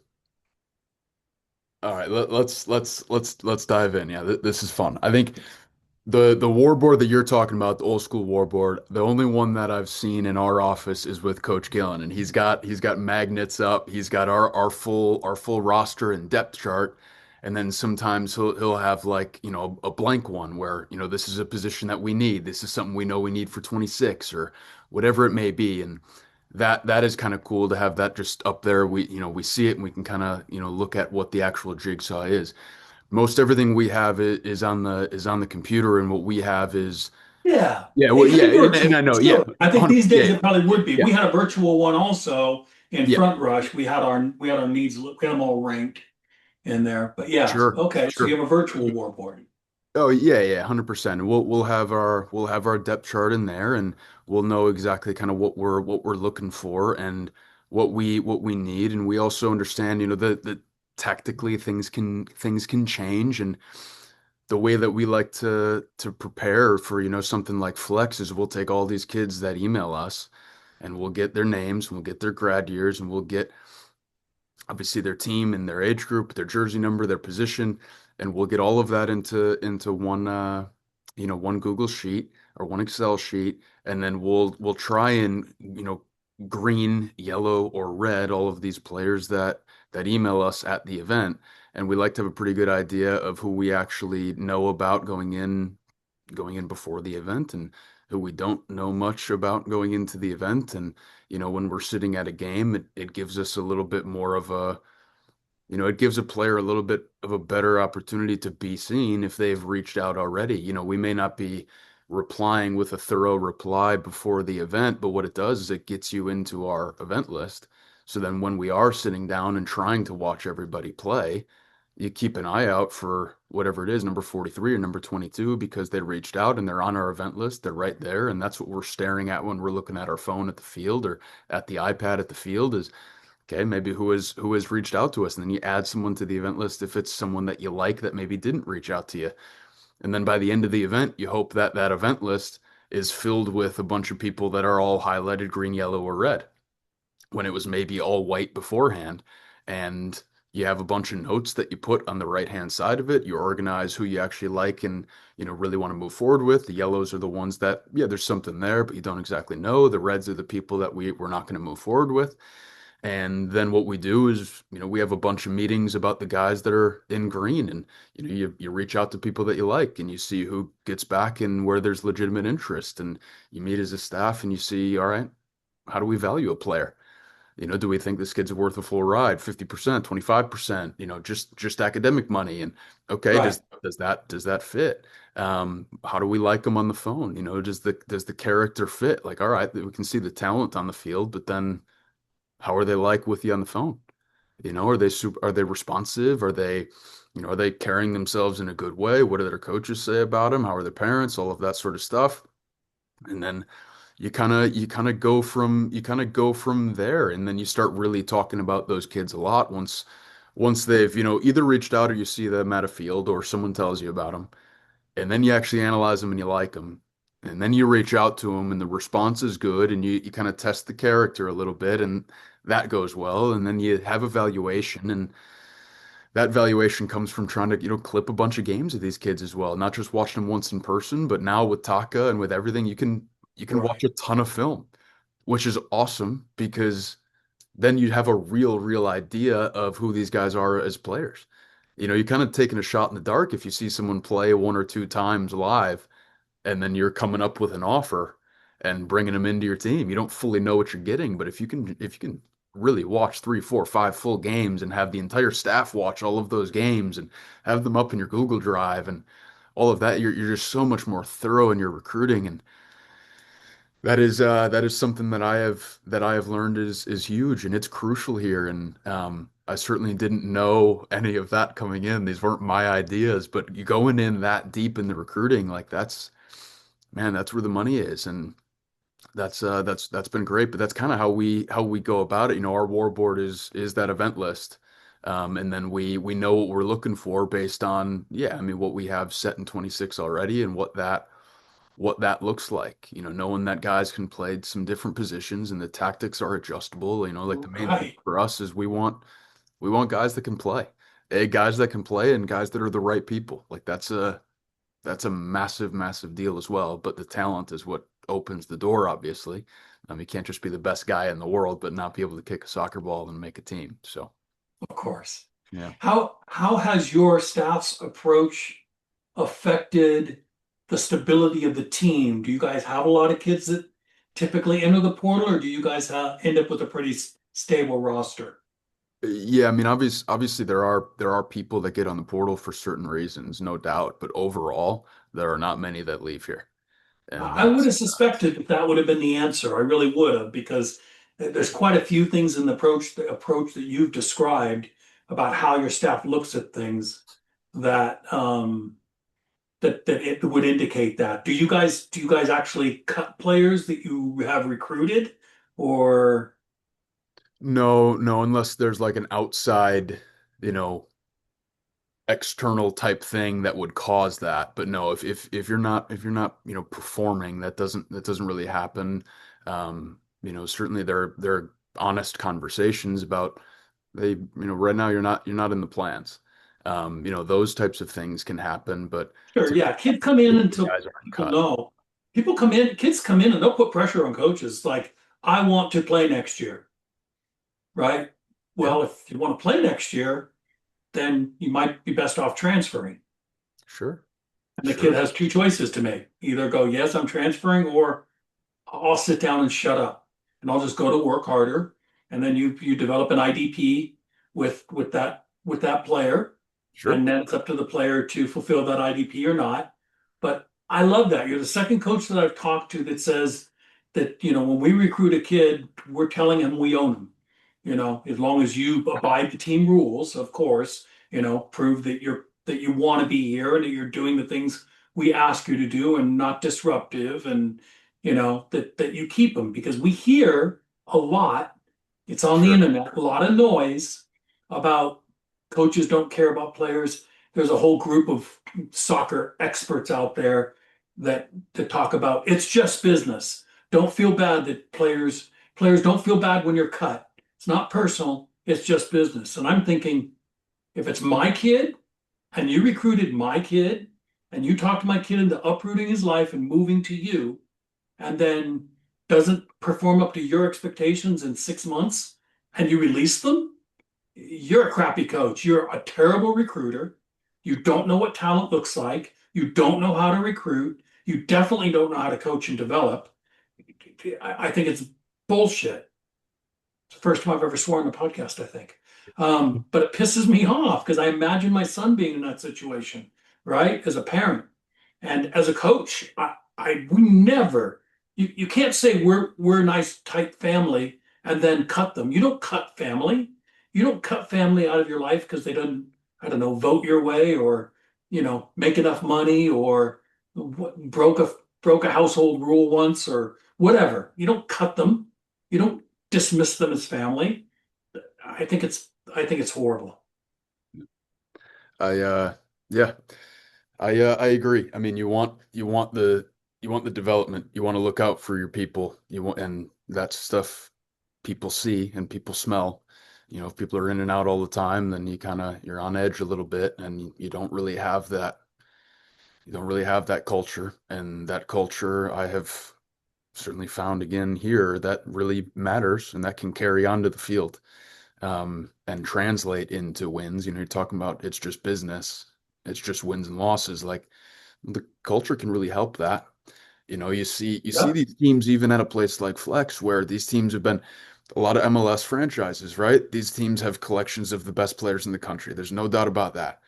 all right, let's dive in. Yeah, this is fun. I think the war board that you're talking about, the old school war board, the only one that I've seen in our office is with Coach Gillen, and he's got magnets up. He's got our full roster and depth chart, and then sometimes he'll have like a blank one where this is a position that we need. This is something we know we need for 26 or whatever it may be, and that is kind of cool to have that just up there. We see it and we can kind of look at what the actual jigsaw is. Most everything we have is on the computer, and what we have is Yeah, yeah, well, it could yeah, be and virtual. I know, yeah, Still, I think 100, these yeah, days it probably would be. yeah, We had a virtual one also in yeah, Front Rush. We had our needs. We had them all ranked in there. But yeah, sure, okay. So you sure. have a virtual war board. Oh yeah, yeah, 100%. We'll have our depth chart in there, and we'll know exactly kind of what we're looking for and what we need, and we also understand, that tactically things can change, and the way that we like to prepare for, something like Flex is we'll take all these kids that email us and we'll get their names, and we'll get their grad years, and we'll get obviously their team and their age group, their jersey number, their position, and we'll get all of that into one Google sheet or one Excel sheet, and then we'll try and green, yellow, or red all of these players that email us at the event, and we like to have a pretty good idea of who we actually know about going in before the event and who we don't know much about going into the event. And when we're sitting at a game, it gives us a little bit more of It gives a player a little bit of a better opportunity to be seen if they've reached out already. We may not be replying with a thorough reply before the event, but what it does is it gets you into our event list. So then when we are sitting down and trying to watch everybody play, you keep an eye out for whatever it is, number 43 or number 22, because they reached out and they're on our event list. They're right there. And that's what we're staring at when we're looking at our phone at the field or at the iPad at the field is, okay, maybe who has reached out to us, and then you add someone to the event list if it's someone that you like that maybe didn't reach out to you. And then by the end of the event, you hope that that event list is filled with a bunch of people that are all highlighted green, yellow, or red when it was maybe all white beforehand. And you have a bunch of notes that you put on the right hand side of it. You organize who you actually like and really want to move forward with. The yellows are the ones that, yeah, there's something there, but you don't exactly know. The reds are the people that we're not going to move forward with. And then what we do is, we have a bunch of meetings about the guys that are in green, and you reach out to people that you like, and you see who gets back and where there's legitimate interest, and you meet as a staff, and you see, all right, how do we value a player? Do we think this kid's worth a full ride, 50%, 25%, just academic money, and okay, Right. does that fit? How do we like them on the phone? Does the character fit? Like, all right, we can see the talent on the field, but then how are they like with you on the phone? Are they responsive? Are they carrying themselves in a good way? What do their coaches say about them? How are their parents? All of that sort of stuff. And then you kind of go from there, and then you start really talking about those kids a lot once they've, either reached out or you see them at a field or someone tells you about them. And then you actually analyze them and you like them. And then you reach out to them and the response is good and you kind of test the character a little bit and that goes well. And then you have a valuation and that valuation comes from trying to, clip a bunch of games of these kids as well. Not just watching them once in person, but now with Taka and with everything, you can watch Right. a ton of film, which is awesome because then you have a real idea of who these guys are as players. You're kind of taking a shot in the dark if you see someone play one or two times live and then you're coming up with an offer and bringing them into your team. You don't fully know what you're getting, but if you can really watch 3, 4, 5 full games and have the entire staff watch all of those games and have them up in your Google Drive and all of that, you're just so much more thorough in your recruiting, and that is something that I have learned is huge and it's crucial here. And I certainly didn't know any of that coming in. These weren't my ideas, but you going in that deep in the recruiting, like man, that's where the money is, and that's been great. But that's kind of how we go about it. Our war board is that event list, and then we know what we're looking for based on, yeah, I mean, what we have set in 26 already and what that looks like. Knowing that guys can play some different positions and the tactics are adjustable. Like the main thing Right. for us is we want guys that can play. Guys that can play and guys that are the right people. Like that's a massive, massive deal as well. But the talent is what opens the door, obviously. You can't just be the best guy in the world, but not be able to kick a soccer ball and make a team. So, Of course. yeah. How has your staff's approach affected the stability of the team? Do you guys have a lot of kids that typically enter the portal, or do you guys end up with a pretty stable roster? Yeah, I mean, obviously there are people that get on the portal for certain reasons, no doubt, but overall, there are not many that leave here. And I would that's have suspected that that would have been the answer. I really would have, because there's quite a few things in the approach that you've described about how your staff looks at things that that it would indicate that. Do you guys actually cut players that you have recruited, or no, no, unless there's like an outside, you know, external type thing that would cause that. But no, if you're not performing, that doesn't really happen. Certainly there are honest conversations about right now you're not in the plans. Those types of things can happen, but sure, yeah, kids come in typically until guys aren't people cut. know. Kids come in and they'll put pressure on coaches like, I want to play next year, right? Yeah, Well, if you want to play next year, then you might be best off transferring. sure, And the kid sure, has two choices to make. Either go, yes, I'm transferring, or I'll sit down and shut up and I'll just go to work harder. And then you develop an IDP with that with that player, Sure. and then it's up to the player to fulfill that IDP or not. But I love that. You're the second coach that I've talked to that says that, when we recruit a kid, we're telling him we own him. As long as you abide the team rules, of course, prove that you want to be here and that you're doing the things we ask you to do and not disruptive, and that you keep them, because we hear a lot. It's on the Sure. internet, a lot of noise about coaches don't care about players. There's a whole group of soccer experts out there that talk about it's just business. Don't feel bad that players don't feel bad when you're cut. It's not personal, it's just business. And I'm thinking, if it's my kid and you recruited my kid and you talked my kid into uprooting his life and moving to you, and then doesn't perform up to your expectations in 6 months and you release them, you're a crappy coach. You're a terrible recruiter. You don't know what talent looks like. You don't know how to recruit. You definitely don't know how to coach and develop. I think it's bullshit. It's the first time I've ever sworn on a podcast, I think. But it pisses me off because I imagine my son being in that situation, right? As a parent and as a coach, we never, you can't say we're a nice, tight family and then cut them. You don't cut family. You don't cut family out of your life because they don't, I don't know, vote your way, or, make enough money, or broke a household rule once, or whatever. You don't cut them. You don't dismiss them as family. I think it's horrible. I yeah. I agree. I mean, you want the development. You want to look out for your people. And that's stuff people see and people smell. If people are in and out all the time, then you're on edge a little bit, and you don't really have that. You don't really have that culture, and that culture I have certainly found again here that really matters, and that can carry on to the field, and translate into wins. You're talking about it's just business. It's just wins and losses. Like the culture can really help that. You see Yeah. these teams even at a place like Flex, where these teams have been a lot of MLS franchises, right? These teams have collections of the best players in the country. There's no doubt about that.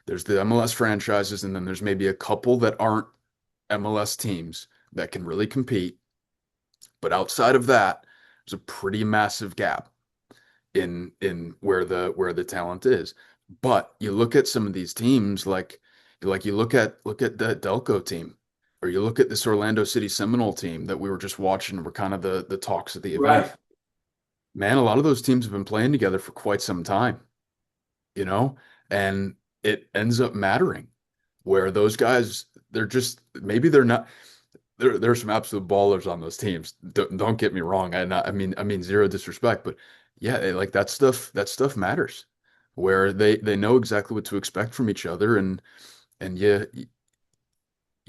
There's the MLS franchises, and then there's maybe a couple that aren't MLS teams that can really compete. But outside of that, there's a pretty massive gap in where the talent is. But you look at some of these teams, like you look at the Delco team, or you look at this Orlando City Seminole team that we were just watching, were kind of the talks of the event. Right. Man, a lot of those teams have been playing together for quite some time, you know, and it ends up mattering where those guys, they're just maybe they're not. There's some absolute ballers on those teams. Don't get me wrong. I mean zero disrespect, but yeah, like that stuff matters. Where they know exactly what to expect from each other, and you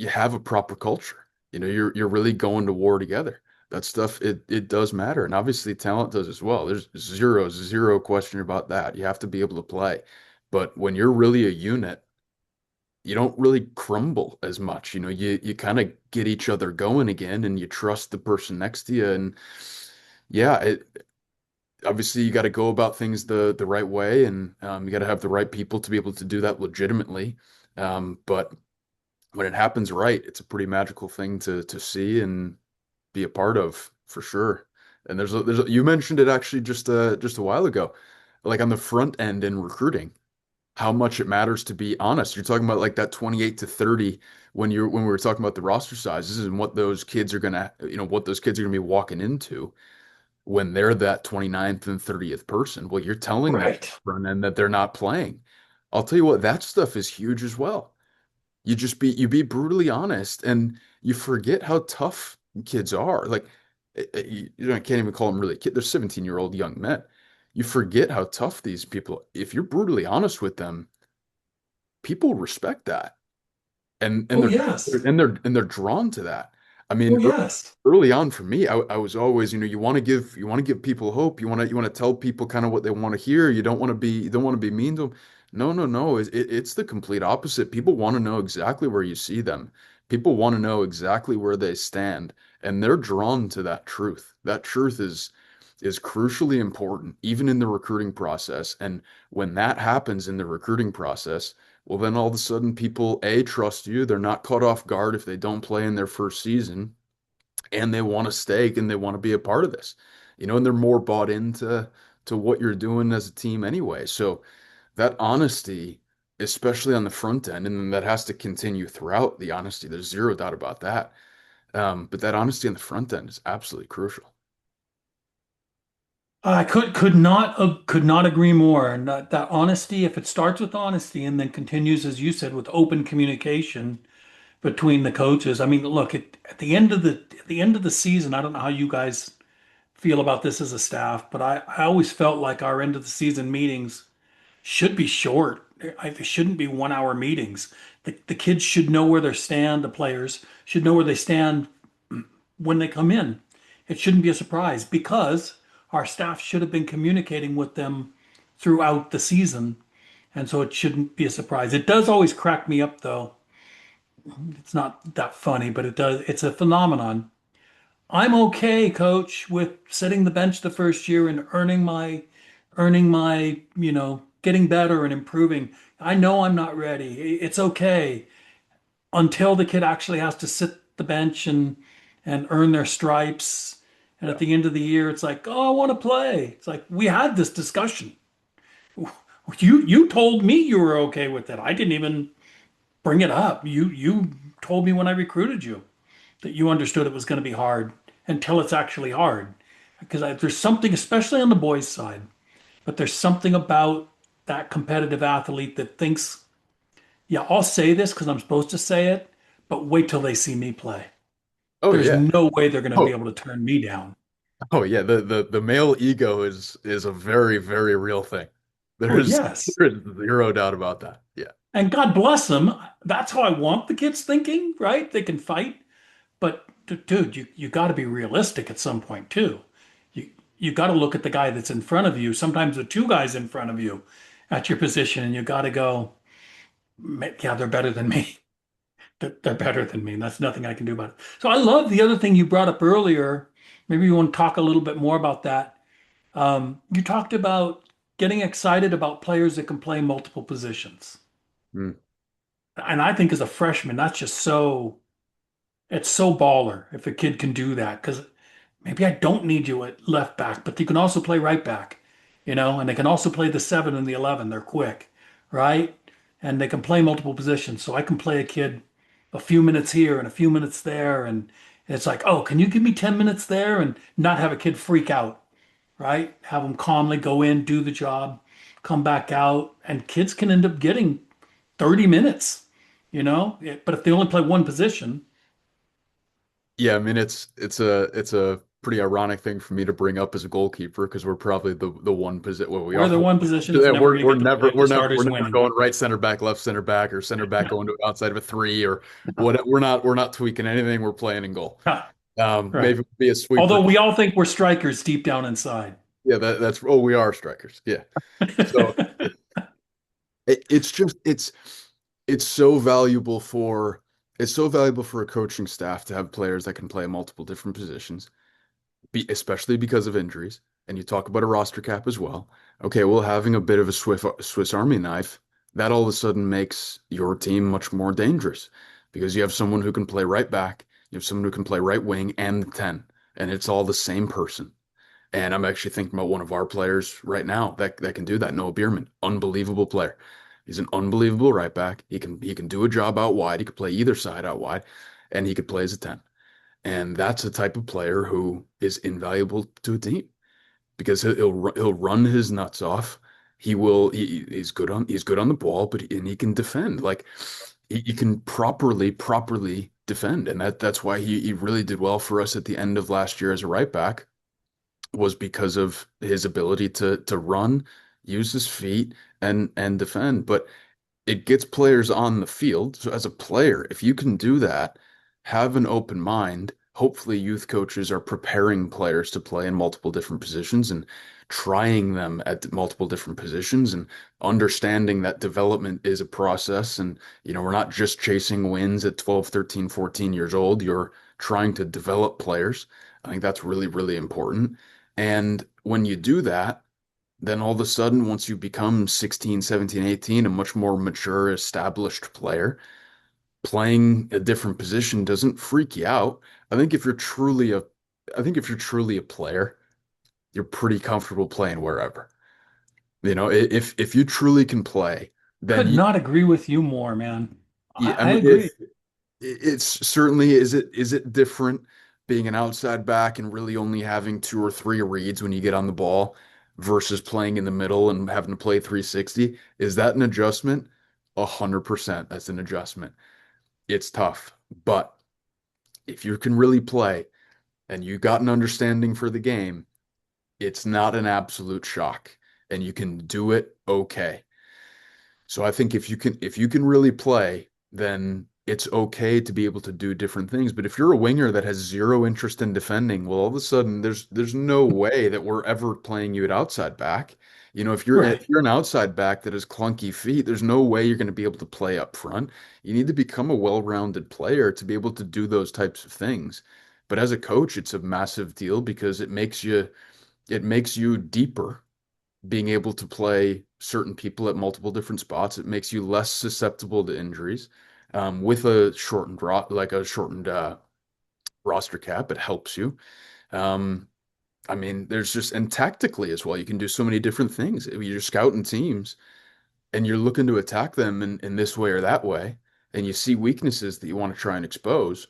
have a proper culture. You're really going to war together. That stuff, it does matter, and obviously talent does as well. There's zero question about that. You have to be able to play, but when you're really a unit, you don't really crumble as much. You kind of get each other going again, and you trust the person next to you. And yeah, obviously you got to go about things the right way, and you got to have the right people to be able to do that legitimately. But when it happens right, it's a pretty magical thing to see and be a part of for sure. And you mentioned it actually just a while ago, like on the front end in recruiting, how much it matters to be honest. You're talking about like that 28 to 30 when we were talking about the roster sizes and what those kids are gonna be walking into when they're that 29th and 30th person. Well, you're telling them Right. front end that they're not playing. I'll tell you what, that stuff is huge as well. You be brutally honest, and you forget how tough kids are. Like I can't even call them really kid. They're 17-year-old young men. You forget how tough these people. If you're brutally honest with them, people respect that, and Oh, they're yes. and they're drawn to that. I Oh, mean, yes. early on for me, I was always, you want to give people hope. You want to tell people kind of what they want to hear. You don't want to be mean to them. No, no, no. It's the complete opposite. People want to know exactly where you see them. People want to know exactly where they stand, and they're drawn to that truth. That truth is crucially important, even in the recruiting process. And when that happens in the recruiting process, well, then all of a sudden people, A, trust you. They're not caught off guard if they don't play in their first season, and they want to stay and they want to be a part of this, and they're more bought into to what you're doing as a team anyway. So that honesty, especially on the front end, and then that has to continue throughout the honesty. There's zero doubt about that. But that honesty on the front end is absolutely crucial. I could not agree more. And that honesty, if it starts with honesty and then continues, as you said, with open communication between the coaches. I mean, look, at the end of the season, I don't know how you guys feel about this as a staff, but I always felt like our end of the season meetings should be short. They shouldn't be 1 hour meetings. The kids should know where they stand. The players should know where they stand when they come in. It shouldn't be a surprise because our staff should have been communicating with them throughout the season. And so it shouldn't be a surprise. It does always crack me up, though. It's not that funny, but it does. It's a phenomenon. I'm okay, coach, with sitting the bench the first year and earning my, getting better and improving. I know I'm not ready. It's okay until the kid actually has to sit the bench and earn their stripes. And Yeah. at the end of the year, it's like, oh, I want to play. It's like we had this discussion. You told me you were okay with it. I didn't even bring it up. You told me when I recruited you that you understood it was going to be hard until it's actually hard. Because there's something, especially on the boys' side, but there's something about that competitive athlete that thinks, yeah, I'll say this because I'm supposed to say it, but wait till they see me play. Oh There's yeah. no way they're going to be Oh, able to turn me down. oh yeah. The male ego is a very, very real thing. Oh, There's yes. there is zero doubt about that. Yeah. And God bless them. That's how I want the kids thinking, right? They can fight, but dude, you got to be realistic at some point too. You you got to look at the guy that's in front of you. Sometimes the two guys in front of you at your position, and you got to go, yeah, they're better than me. They're better than me. And that's nothing I can do about it. So I love the other thing you brought up earlier. Maybe you want to talk a little bit more about that. You talked about getting excited about players that can play multiple positions. Mm. And I think as a freshman, that's just it's so baller if a kid can do that. Because maybe I don't need you at left back, but you can also play right back, and they can also play the 7 and the 11. They're quick, right? And they can play multiple positions. So I can play a kid a few minutes here and a few minutes there. And it's like, oh, can you give me 10 minutes there and not have a kid freak out, right? Have them calmly go in, do the job, come back out. And kids can end up getting 30 minutes, But if they only play one position, Yeah, I mean it's a pretty ironic thing for me to bring up as a goalkeeper because we're probably the one position. Well, we we're are. the one position that's Yeah, never we're going to we're get to never play if we're the never we're starter's never winning. going right center back, left center back, or center back Yeah. going to outside of a three or what. We're not tweaking anything. We're playing in goal. Yeah. Maybe Right. it'll be a sweeper. Although we all think we're strikers deep down inside. Yeah, that's oh, we are strikers. Yeah. So it's just it's so valuable for a coaching staff to have players that can play multiple different positions, especially because of injuries. And you talk about a roster cap as well. Okay, well, having a bit of a Swiss Army knife, that all of a sudden makes your team much more dangerous because you have someone who can play right back, you have someone who can play right wing and the 10, and it's all the same person. And I'm actually thinking about one of our players right now that can do that. Noah Bierman, unbelievable player. He's an unbelievable right back. He can do a job out wide. He could play either side out wide, and he could play as a 10. And that's a type of player who is invaluable to a team because he'll run his nuts off. He's good on the ball, and he can defend. Like he can properly defend, and that's why he really did well for us at the end of last year as a right back was because of his ability to run, use his feet, and defend. But it gets players on the field. So as a player, if you can do that, have an open mind. Hopefully, youth coaches are preparing players to play in multiple different positions and trying them at multiple different positions and understanding that development is a process. And, we're not just chasing wins at 12, 13, 14 years old. You're trying to develop players. I think that's really, really important. And when you do that, then all of a sudden, once you become 16, 17, 18, a much more mature, established player, playing a different position doesn't freak you out. I think if you're truly a, I think if you're truly a player, you're pretty comfortable playing wherever. If you truly can play, then Could not agree with you more, man. I I mean, agree. it's certainly is it different being an outside back and really only having two or three reads when you get on the ball versus playing in the middle and having to play 360? Is that an adjustment? 100% that's an adjustment. It's tough, but if you can really play and you got an understanding for the game, it's not an absolute shock and you can do it okay. So I think if you can really play, then it's okay to be able to do different things. But if you're a winger that has zero interest in defending, well, all of a sudden there's no way that we're ever playing you at outside back. If you're Right. if you're an outside back that has clunky feet, there's no way you're going to be able to play up front. You need to become a well-rounded player to be able to do those types of things. But as a coach, it's a massive deal because it makes you deeper being able to play certain people at multiple different spots. It makes you less susceptible to injuries. With a shortened roster cap, it helps you. Um, I mean, there's just and tactically as well, you can do so many different things. If you're scouting teams and you're looking to attack them in this way or that way, and you see weaknesses that you want to try and expose.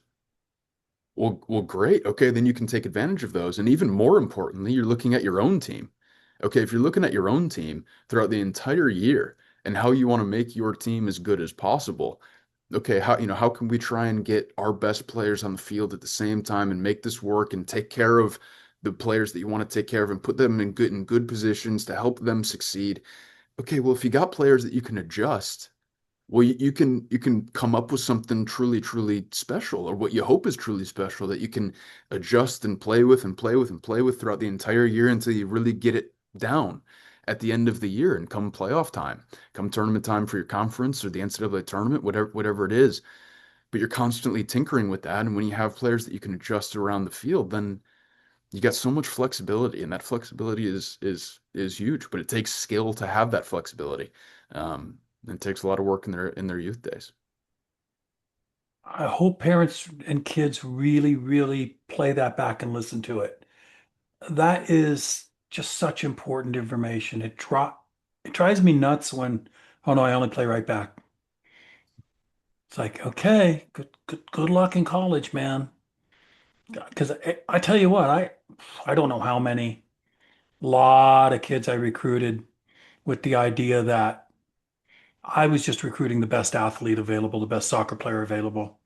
Well, great. Okay, then you can take advantage of those. And even more importantly, you're looking at your own team. Okay, if you're looking at your own team throughout the entire year and how you want to make your team as good as possible, okay, how can we try and get our best players on the field at the same time and make this work and take care of the players that you want to take care of and put them in good positions to help them succeed. Okay, well, if you got players that you can adjust, well, you can come up with something truly, truly special, or what you hope is truly special that you can adjust and play with and play with and play with throughout the entire year until you really get it down at the end of the year and come playoff time, come tournament time for your conference or the NCAA tournament, whatever it is. But you're constantly tinkering with that, and when you have players that you can adjust around the field, then you got so much flexibility, and that flexibility is huge, but it takes skill to have that flexibility. It takes a lot of work in their youth days. I hope parents and kids really, really play that back and listen to it. That is just such important information. It drives me nuts when, oh no, I only play right back. It's like, okay, good luck in college, man. Because I tell you what, I don't know how many lot of kids I recruited with the idea that I was just recruiting the best athlete available, the best soccer player available.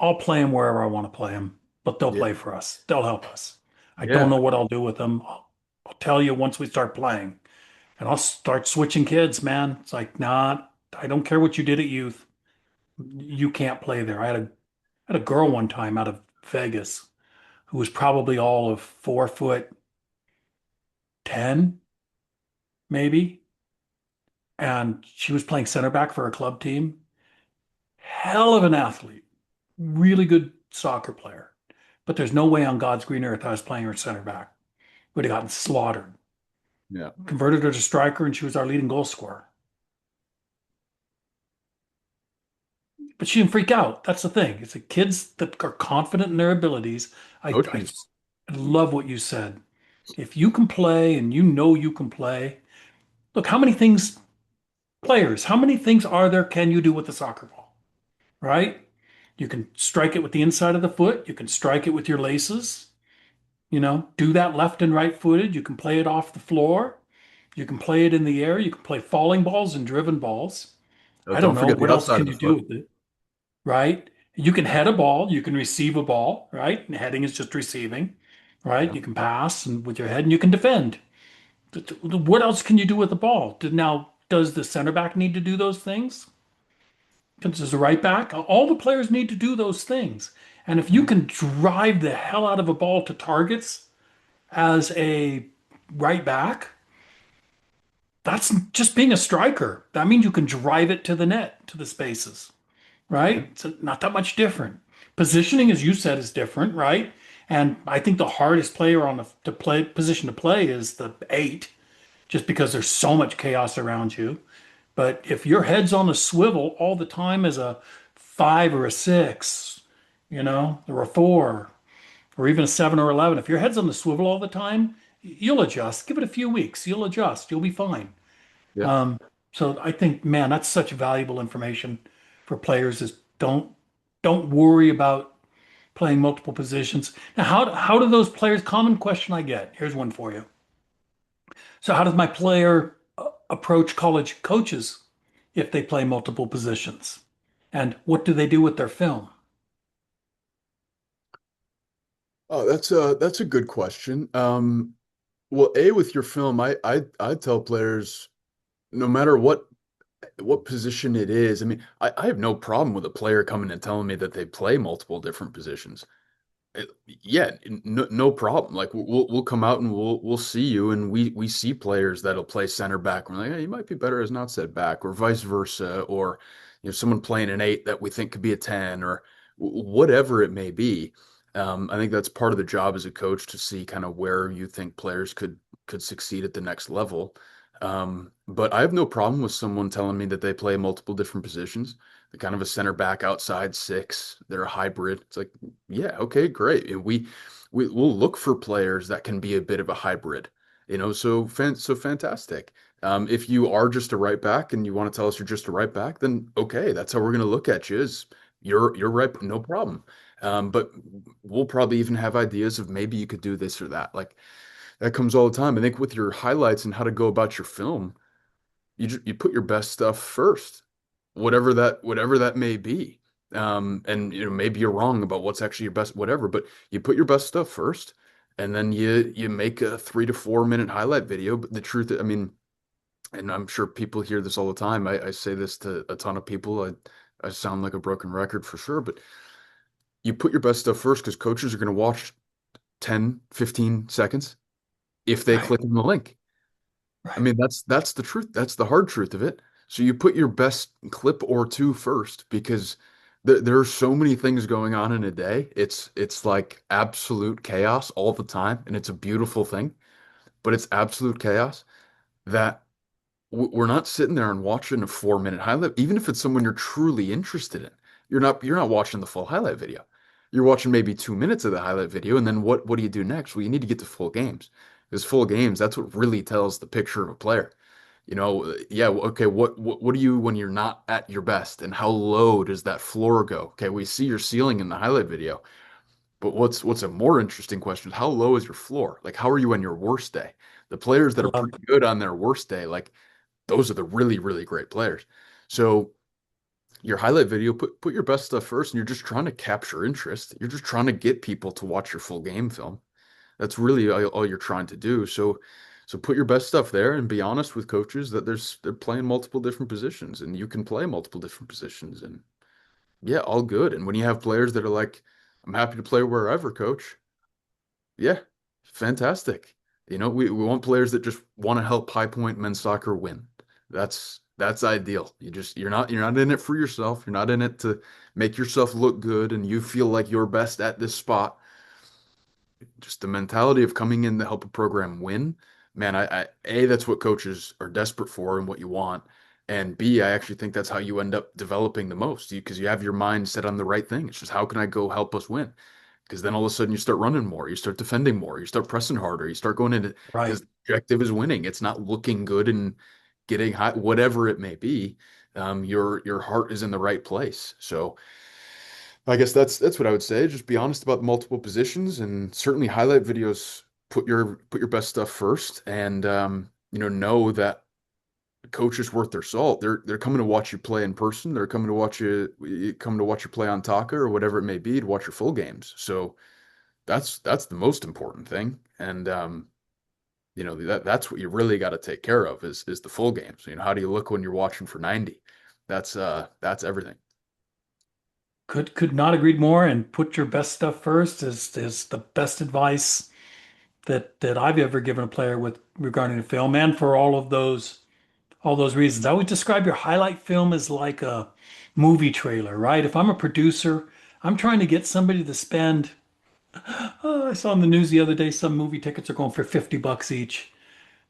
I'll play them wherever I want to play them, but they'll Yeah. play for us. They'll help us. I don't Yeah. know what I'll do with them. I'll tell you once we start playing, and I'll start switching kids, man. It's like, nah, I don't care what you did at youth. You can't play there. I had a girl one time out of Vegas who was probably all of 4'10", maybe, and she was playing center back for a club team. Hell of an athlete, really good soccer player. But there's no way on God's green earth I was playing her center back. Would have gotten slaughtered. Yeah. Converted her to striker, and she was our leading goal scorer. But she didn't freak out. That's the thing. It's the kids that are confident in their abilities. I Coaching. love what you said. If you can play and you know you can play, look, how many things, players, how many things are there can you do with the soccer ball? Right? You can strike it with the inside of the foot. You can strike it with your laces. Do that left and right footed. You can play it off the floor. You can play it in the air. You can play falling balls and driven balls. Oh, I don't don't know. forget the What else outside can of the you do foot. with it? Right? You can head a ball. You can receive a ball. Right? And heading is just receiving. Right? Yeah. You can pass and with your head and you can defend. What else can you do with the ball? Now, does the center back need to do those things? Does the right back? All the players need to do those things. And if you Mhm. can drive the hell out of a ball to targets as a right back, that's just being a striker. That means you can drive it to the net, to the spaces, Yeah. right? It's not that much different. Positioning, as you said, is different, right? And I think the hardest player on the to play position to play is the eight, just because there's so much chaos around you. But if your head's on the swivel all the time as a five or a six, or a four, or even a seven or 11, if your head's on the swivel all the time, you'll adjust. Give it a few weeks. You'll adjust. You'll be fine. Yeah. So I think, man, that's such valuable information for players is don't worry about playing multiple positions. Now, how do those players, common question I get, here's one for you. So how does my player approach college coaches if they play multiple positions? And what do they do with their film? Oh, that's a good question. Well, with your film, I tell players no matter what position it is. I mean, I have no problem with a player coming and telling me that they play multiple different positions. Yeah, no problem. Like we'll come out and we'll see you, and we see players that'll play center back. We're like, hey, you might be better as an outside back, or vice versa, or someone playing an eight that we think could be a 10, or whatever it may be. I think that's part of the job as a coach to see kind of where you think players could succeed at the next level. But I have no problem with someone telling me that they play multiple different positions. They're kind of a center back outside six. They're a hybrid. It's like, yeah, okay, great. And we'll look for players that can be a bit of a hybrid, so fantastic. If you are just a right back and you want to tell us you're just a right back, then okay, that's how we're going to look at you is you're right, no problem. But we'll probably even have ideas of maybe you could do this or that. Like that comes all the time. I think with your highlights and how to go about your film, you put your best stuff first, whatever that may be. And maybe you're wrong about what's actually your best, whatever, but you put your best stuff first, and then you make a 3 to 4 minute highlight video. But the truth, I mean, and I'm sure people hear this all the time. I say this to a ton of people. I sound like a broken record for sure, but you put your best stuff first because coaches are going to watch 10, 15 seconds if they Right, click on the link. I right. mean, that's the truth. That's the hard truth of it. So you put your best clip or two first because there are so many things going on in a day. It's like absolute chaos all the time, and it's a beautiful thing, but it's absolute chaos that we're not sitting there and watching a 4 minute highlight, even if it's someone you're truly interested in. You're not watching the full highlight video. You're watching maybe 2 minutes of the highlight video, and then what do you do next? Well, you need to get to full games. Because full games, that's what really tells the picture of a player. Yeah, okay, what do you when you're not at your best, and how low does that floor go? Okay, we see your ceiling in the highlight video, but what's a more interesting question is how low is your floor? Like how are you on your worst day? The players I that are love pretty good on their worst day, like those are the really, really great players. So your highlight video, put your best stuff first, and you're just trying to capture interest. You're just trying to get people to watch your full game film. That's really all you're trying to do. So put your best stuff there and be honest with coaches that they're playing multiple different positions and you can play multiple different positions and yeah, all good. And when you have players that are like, I'm happy to play wherever, coach. Yeah, fantastic. We want players that just want to help High Point men's soccer win. That's ideal. You're not in it for yourself. You're not in it to make yourself look good and you feel like you're best at this spot. Just the mentality of coming in to help a program win. Man, that's what coaches are desperate for and what you want. And B, I actually think that's how you end up developing the most because you have your mind set on the right thing. It's just how can I go help us win? Because then all of a sudden you start running more, you start defending more, you start pressing harder, you start going into because right. the objective is winning. It's not looking good and getting high, whatever it may be. Your heart is in the right place. So I guess that's what I would say. Just be honest about multiple positions and certainly highlight videos. Put your best stuff first, and know that the coach is worth their salt. They're coming to watch you play in person. They're coming to watch you play on Taka or whatever it may be to watch your full games. So that's the most important thing. And that's what you really got to take care of is the full games. How do you look when you're watching for 90? That's everything. Could not agree more. And put your best stuff first is the best advice that I've ever given a player with regarding the film, and for all those reasons. I would describe your highlight film as like a movie trailer, right? If I'm a producer, I'm trying to get somebody to spend I saw in the news the other day some movie tickets are going for $50 each.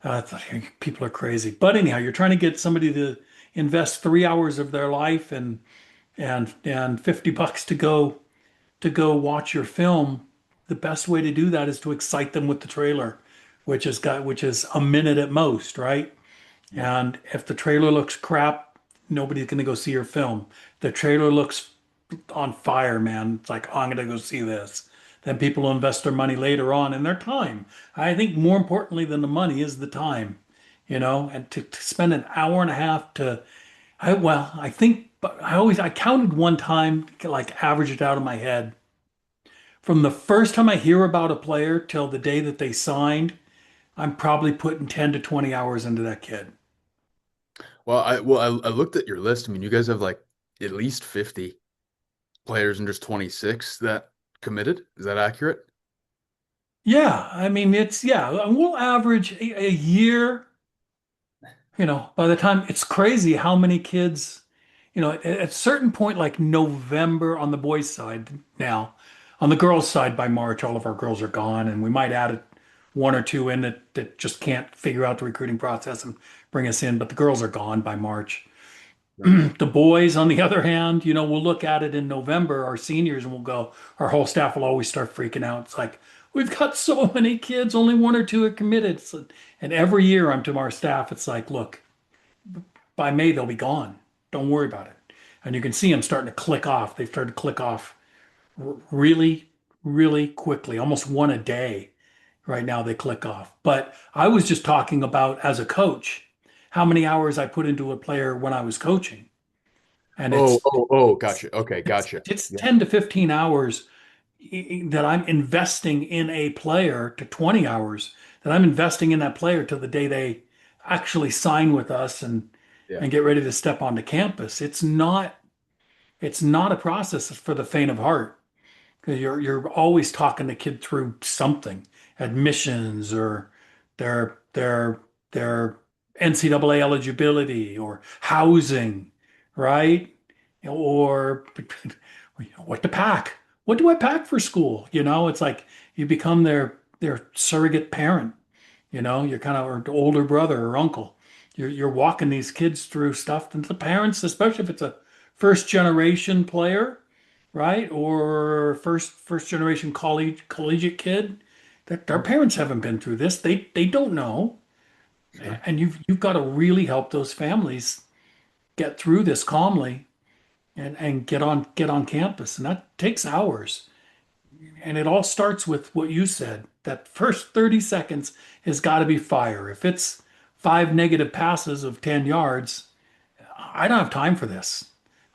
I thought people are crazy. But anyhow, you're trying to get somebody to invest 3 hours of their life and $50 to go watch your film. The best way to do that is to excite them with the trailer, which is a minute at most, right? Yeah. And if the trailer looks crap, nobody's going to go see your film. The trailer looks on fire, man. It's like, oh, I'm going to go see this. Then people will invest their money later on and their time. I think more importantly than the money is the time, and to spend an hour and a half I think, but I counted one time, like average it out in my head. From the first time I hear about a player till the day that they signed, I'm probably putting 10 to 20 hours into that kid. Well, I looked at your list. I mean, you guys have like at least 50 players and just 26 that committed. Is that accurate? Yeah, I mean, we'll average a year. By the time it's crazy how many kids, at a certain point, like November on the boys' side now, on the girls' side by March, all of our girls are gone, and we might add one or two in that just can't figure out the recruiting process and bring us in, but the girls are gone by March. Right. The boys, on the other hand, we'll look at it in November, our seniors, and we'll go, our whole staff will always start freaking out. It's like, we've got so many kids, only one or two are committed. And every year I'm to our staff, it's like, look, by May they'll be gone. Don't worry about it. And you can see them starting to click off. They've started to click off really, really quickly, almost one a day. Right now they click off. But I was just talking about as a coach, how many hours I put into a player when I was coaching. And Oh, gotcha. Okay, it's gotcha. it's Yeah. 10 to 15 hours that I'm investing in a player to 20 hours that I'm investing in that player till the day they actually sign with us and Yeah. and get ready to step onto campus. It's not a process for the faint of heart. 'Cause you're always talking the kid through something, admissions or their NCAA eligibility or housing, right? Or what to pack. What do I pack for school? It's like you become their surrogate parent. You're kind of or older brother or uncle. You're walking these kids through stuff, and the parents, especially if it's a first generation player, right, or first generation collegiate kid, that their Mhm. parents haven't been through this. They don't know, Sure. and you've got to really help those families get through this calmly and get on campus, and that takes hours. And it all starts with what you said. That first 30 seconds has got to be fire. If it's five negative passes of 10 yards, I don't have time for this.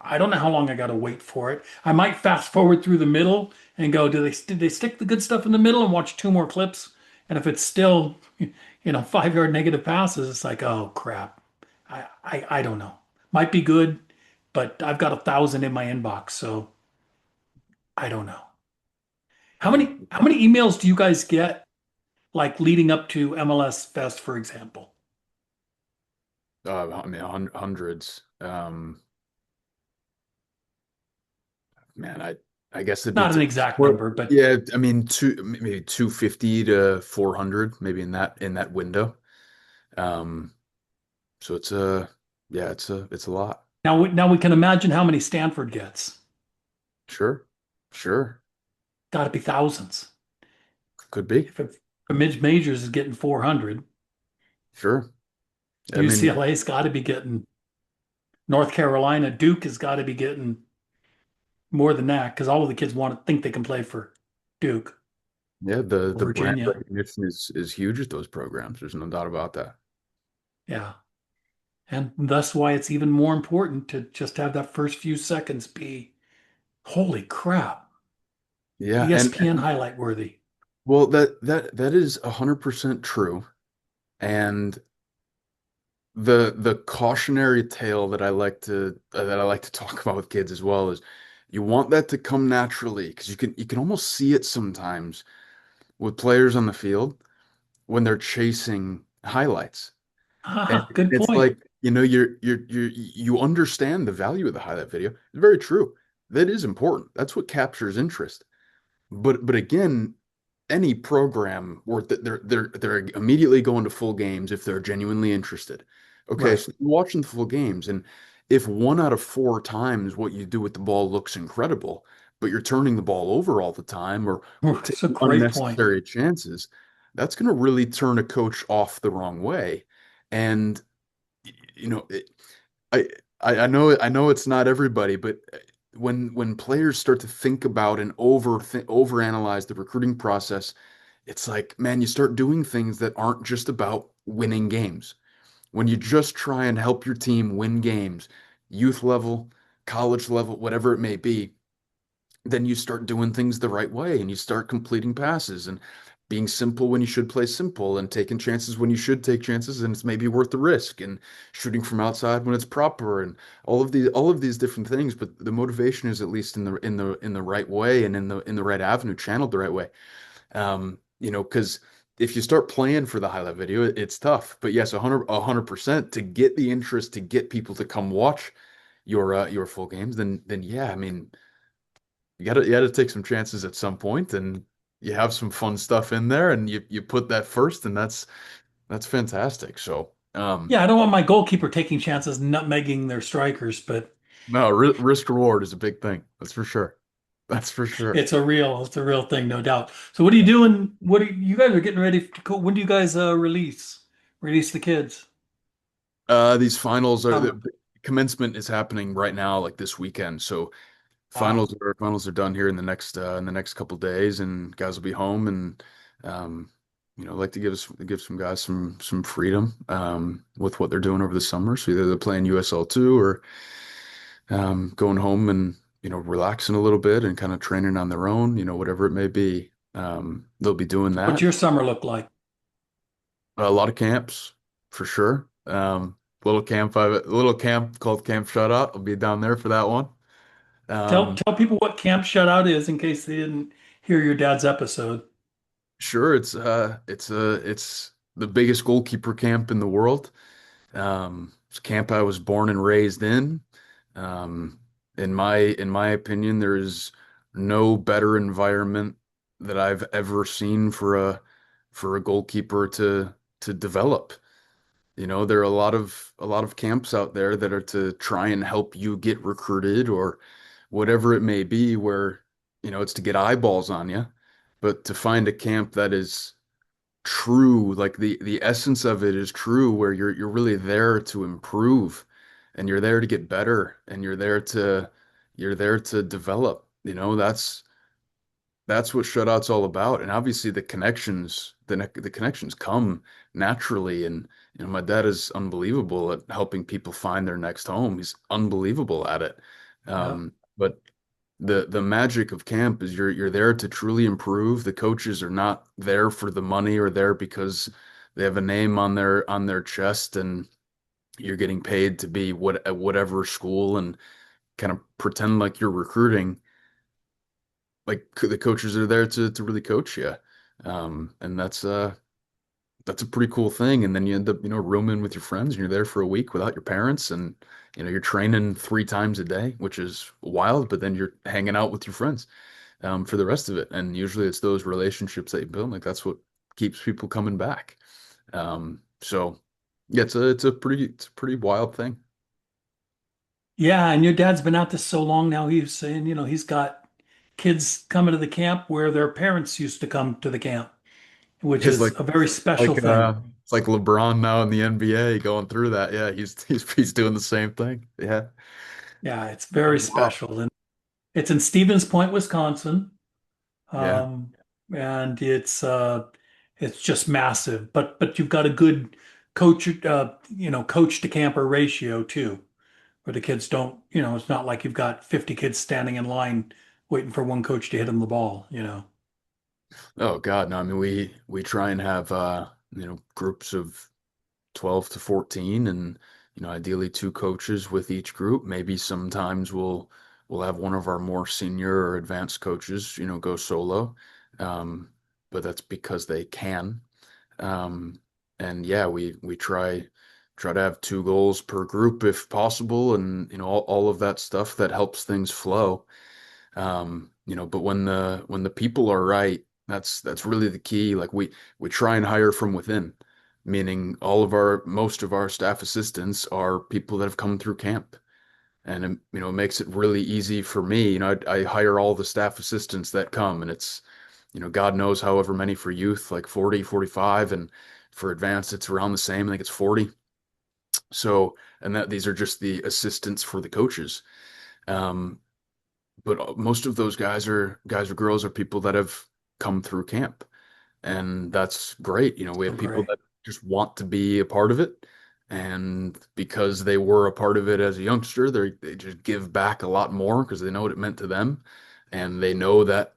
I don't know how long I got to wait for it. I might fast forward through the middle and go, did they stick the good stuff in the middle and watch two more clips? And if it's still, 5 yard negative passes, it's like, oh crap. I don't know. Might be good, but I've got 1,000 in my inbox, so I don't know. How Yeah. many how many emails do you guys get like leading up to MLS Fest, for example? I mean, hundreds. Man, I guess it'd be Not an exact well, number, but yeah. I mean, maybe 250 to 400, maybe in that window. Um, so yeah, it's a lot. now we can imagine how many Stanford gets. Sure, sure, Got to be thousands. could be. If Midge Majors is getting 400, Sure. I mean, UCLA's got to be getting North Carolina, Duke has got to be getting more than that because all of the kids want to think they can play for Duke yeah, the or the brand Virginia. recognition is huge at those programs. There's no doubt about that. Yeah. And that's why it's even more important to just have that first few seconds be, holy crap, Yeah, ESPN highlight worthy. well, that is 100% true. And the cautionary tale that I like to talk about with kids as well is you want that to come naturally because you can almost see it sometimes with players on the field when they're chasing highlights. And Ah, good it's point. like, you understand the value of the highlight video. It's very true. That is important. That's what captures interest. but again, any program where they're immediately going to full games if they're genuinely interested. Okay, Right. so you're watching the full games, and if 1 out of 4 times what you do with the ball looks incredible, but you're turning the ball over all the time or It's a taking great point. unnecessary chances, that's going to really turn a coach off the wrong way. And you know, I I know it's not everybody, but when players start to think about and overanalyze the recruiting process, it's like, man, you start doing things that aren't just about winning games. When you just try and help your team win games, youth level, college level, whatever it may be, then you start doing things the right way and you start completing passes and being simple when you should play simple and taking chances when you should take chances and it's maybe worth the risk and shooting from outside when it's proper and all of these different things, but the motivation is at least in the right way and in the right avenue, channeled the right way. Because if you start playing for the highlight video, it's tough. But yes, 100% to get the interest, to get people to come watch your full games, then yeah, I mean, you gotta take some chances at some point, and you have some fun stuff in there, and you put that first, and that's fantastic. So, Yeah, I don't want my goalkeeper taking chances nutmegging their strikers, but no, risk reward is a big thing. That's for sure. That's for sure. it's a real thing, no doubt. So what are you doing? What are you guys are getting ready to go? When do you guys release the kids? These finals are Summer. the commencement is happening right now, like this weekend. So Wow. finals are done here in the next couple days, and guys will be home, and um, like to give some guys some freedom with what they're doing over the summer. So either they're playing USL two or going home and relaxing a little bit and kind of training on their own, whatever it may be. They'll be doing What's that. your summer look like? A lot of camps for sure. Little camp called Camp Shutout. I'll be down there for that one. Tell Um, tell people what Camp Shutout is in case they didn't hear your dad's episode. Sure, it's the biggest goalkeeper camp in the world. It's a camp I was born and raised in. Um, in my opinion, there is no better environment that I've ever seen for a goalkeeper to develop. There are a lot of camps out there that are to try and help you get recruited or whatever it may be, where it's to get eyeballs on you. But to find a camp that is true, like the essence of it is true, where you're really there to improve and you're there to get better and you're there to develop. That's what shutout's all about. And obviously the connections come naturally. And my dad is unbelievable at helping people find their next home. He's unbelievable at it. Yeah. But the magic of camp is you're there to truly improve. The coaches are not there for the money or there because they have a name on their chest and you're getting paid to be at whatever school and kind of pretend like you're recruiting. Like the coaches are there to really coach you. And that's a pretty cool thing. And then you end up, rooming with your friends and you're there for a week without your parents and you're training 3 times a day, which is wild, but then you're hanging out with your friends for the rest of it. And usually it's those relationships that you build. Like that's what keeps people coming back. So yeah, it's a pretty wild thing. Yeah, and your dad's been at this so long now, he's saying, he's got kids coming to the camp where their parents used to come to the camp, which It's is like a very special like thing. it's like LeBron now in the NBA going through that. Yeah, he's doing the same thing. Yeah. Yeah, it's very Oh, wow. special. And it's in Stevens Point, Wisconsin. Yeah. Um, and it's just massive. But you've got a good coach to camper ratio too, where the kids don't, it's not like you've got 50 kids standing in line waiting for one coach to hit them the ball. Oh God, no. I mean, we try and have groups of 12 to 14 and ideally two coaches with each group. Maybe sometimes we'll have one of our more senior or advanced coaches, go solo. Um, but that's because they can. Um, and yeah, we try to have 2 goals per group if possible and all of that stuff that helps things flow. But when the people are right, that's really the key. Like we try and hire from within, meaning most of our staff assistants are people that have come through camp. And it makes it really easy for me. I hire all the staff assistants that come, and it's, God knows however many for youth, like 40, 45, and for advanced it's around the same. I think it's 40. So, and that these are just the assistants for the coaches. Um, but most of those guys or girls are people that have come through camp, and that's great. We Oh, have people great. that just want to be a part of it, and because they were a part of it as a youngster, they just give back a lot more because they know what it meant to them, and they know that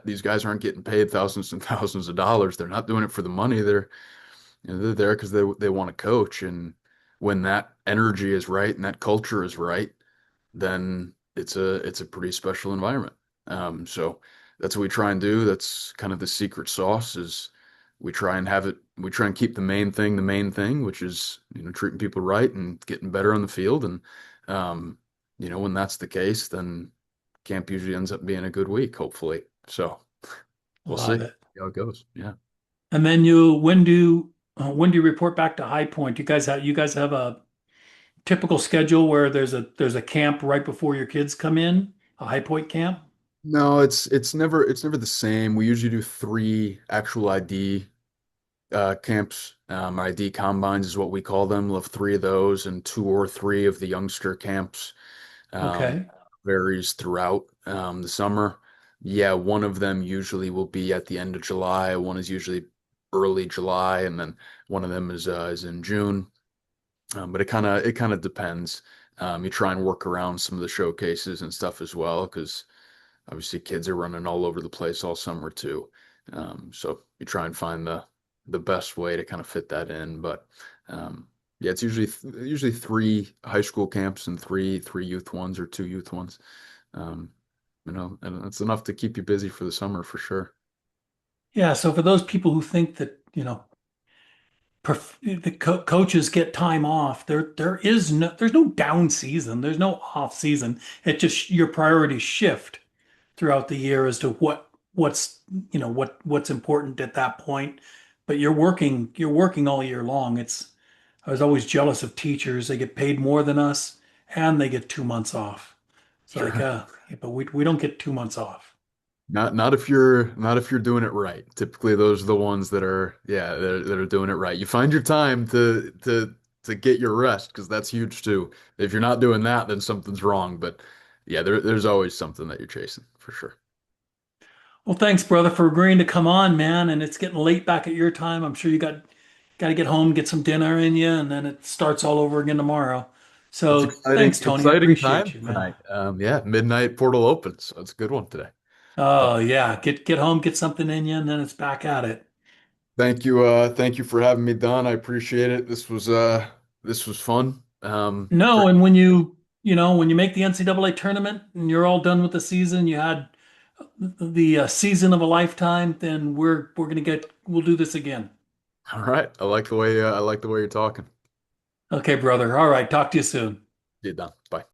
these guys aren't getting paid thousands and thousands of dollars. They're not doing it for the money. They're there because they want to coach, and when that energy is right and that culture is right, then it's a pretty special environment. So that's what we try and do. That's kind of the secret sauce is we try and keep the main thing, which is, treating people right and getting better on the field. And, um, when that's the case, then camp usually ends up being a good week, hopefully. So we'll see Love it. how it goes. Yeah. And then when do you report back to High Point? You guys have a typical schedule where there's a camp right before your kids come in, a High Point camp? No, it's never the same. We usually do three actual ID camps. ID combines is what we call them. We'll have three of those and two or three of the youngster camps. Um, Okay. Varies throughout the summer. Yeah, one of them usually will be at the end of July. One is usually early July, and then one of them is in June. But it kind of depends. You try and work around some of the showcases and stuff as well, because obviously kids are running all over the place all summer too. So you try and find the best way to kind of fit that in. But yeah, it's usually three high school camps and three youth ones or two youth ones. Um, and it's enough to keep you busy for the summer for sure. Yeah, so for those people who think that, the coaches get time off, there's no down season, there's no off season. It just your priorities shift throughout the year as to what's important at that point. But you're working all year long. I was always jealous of teachers. They get paid more than us and they get 2 months off. It's like, Sure. yeah, but we don't get 2 months off. Not if you're doing it right. Typically, those are the ones that are yeah that are doing it right. You find your time to get your rest because that's huge too. If you're not doing that, then something's wrong. But yeah, there's always something that you're chasing for sure. Well, thanks, brother, for agreeing to come on, man. And it's getting late back at your time. I'm sure you got to get home, get some dinner in you, and then it starts all over again tomorrow. It's So exciting, thanks, Tony. I exciting appreciate time you, man. tonight. Yeah, midnight portal opens, so it's a good one today. But Oh yeah, get home, get something in you, and then it's back at it. thank you for having me, Don. I appreciate it. This was fun. No, and when you make the NCAA tournament and you're all done with the season, you had the season of a lifetime, then we'll do this again. All right, I like the way you're talking. Okay, brother. All right, talk to you soon. See you, Don. Bye.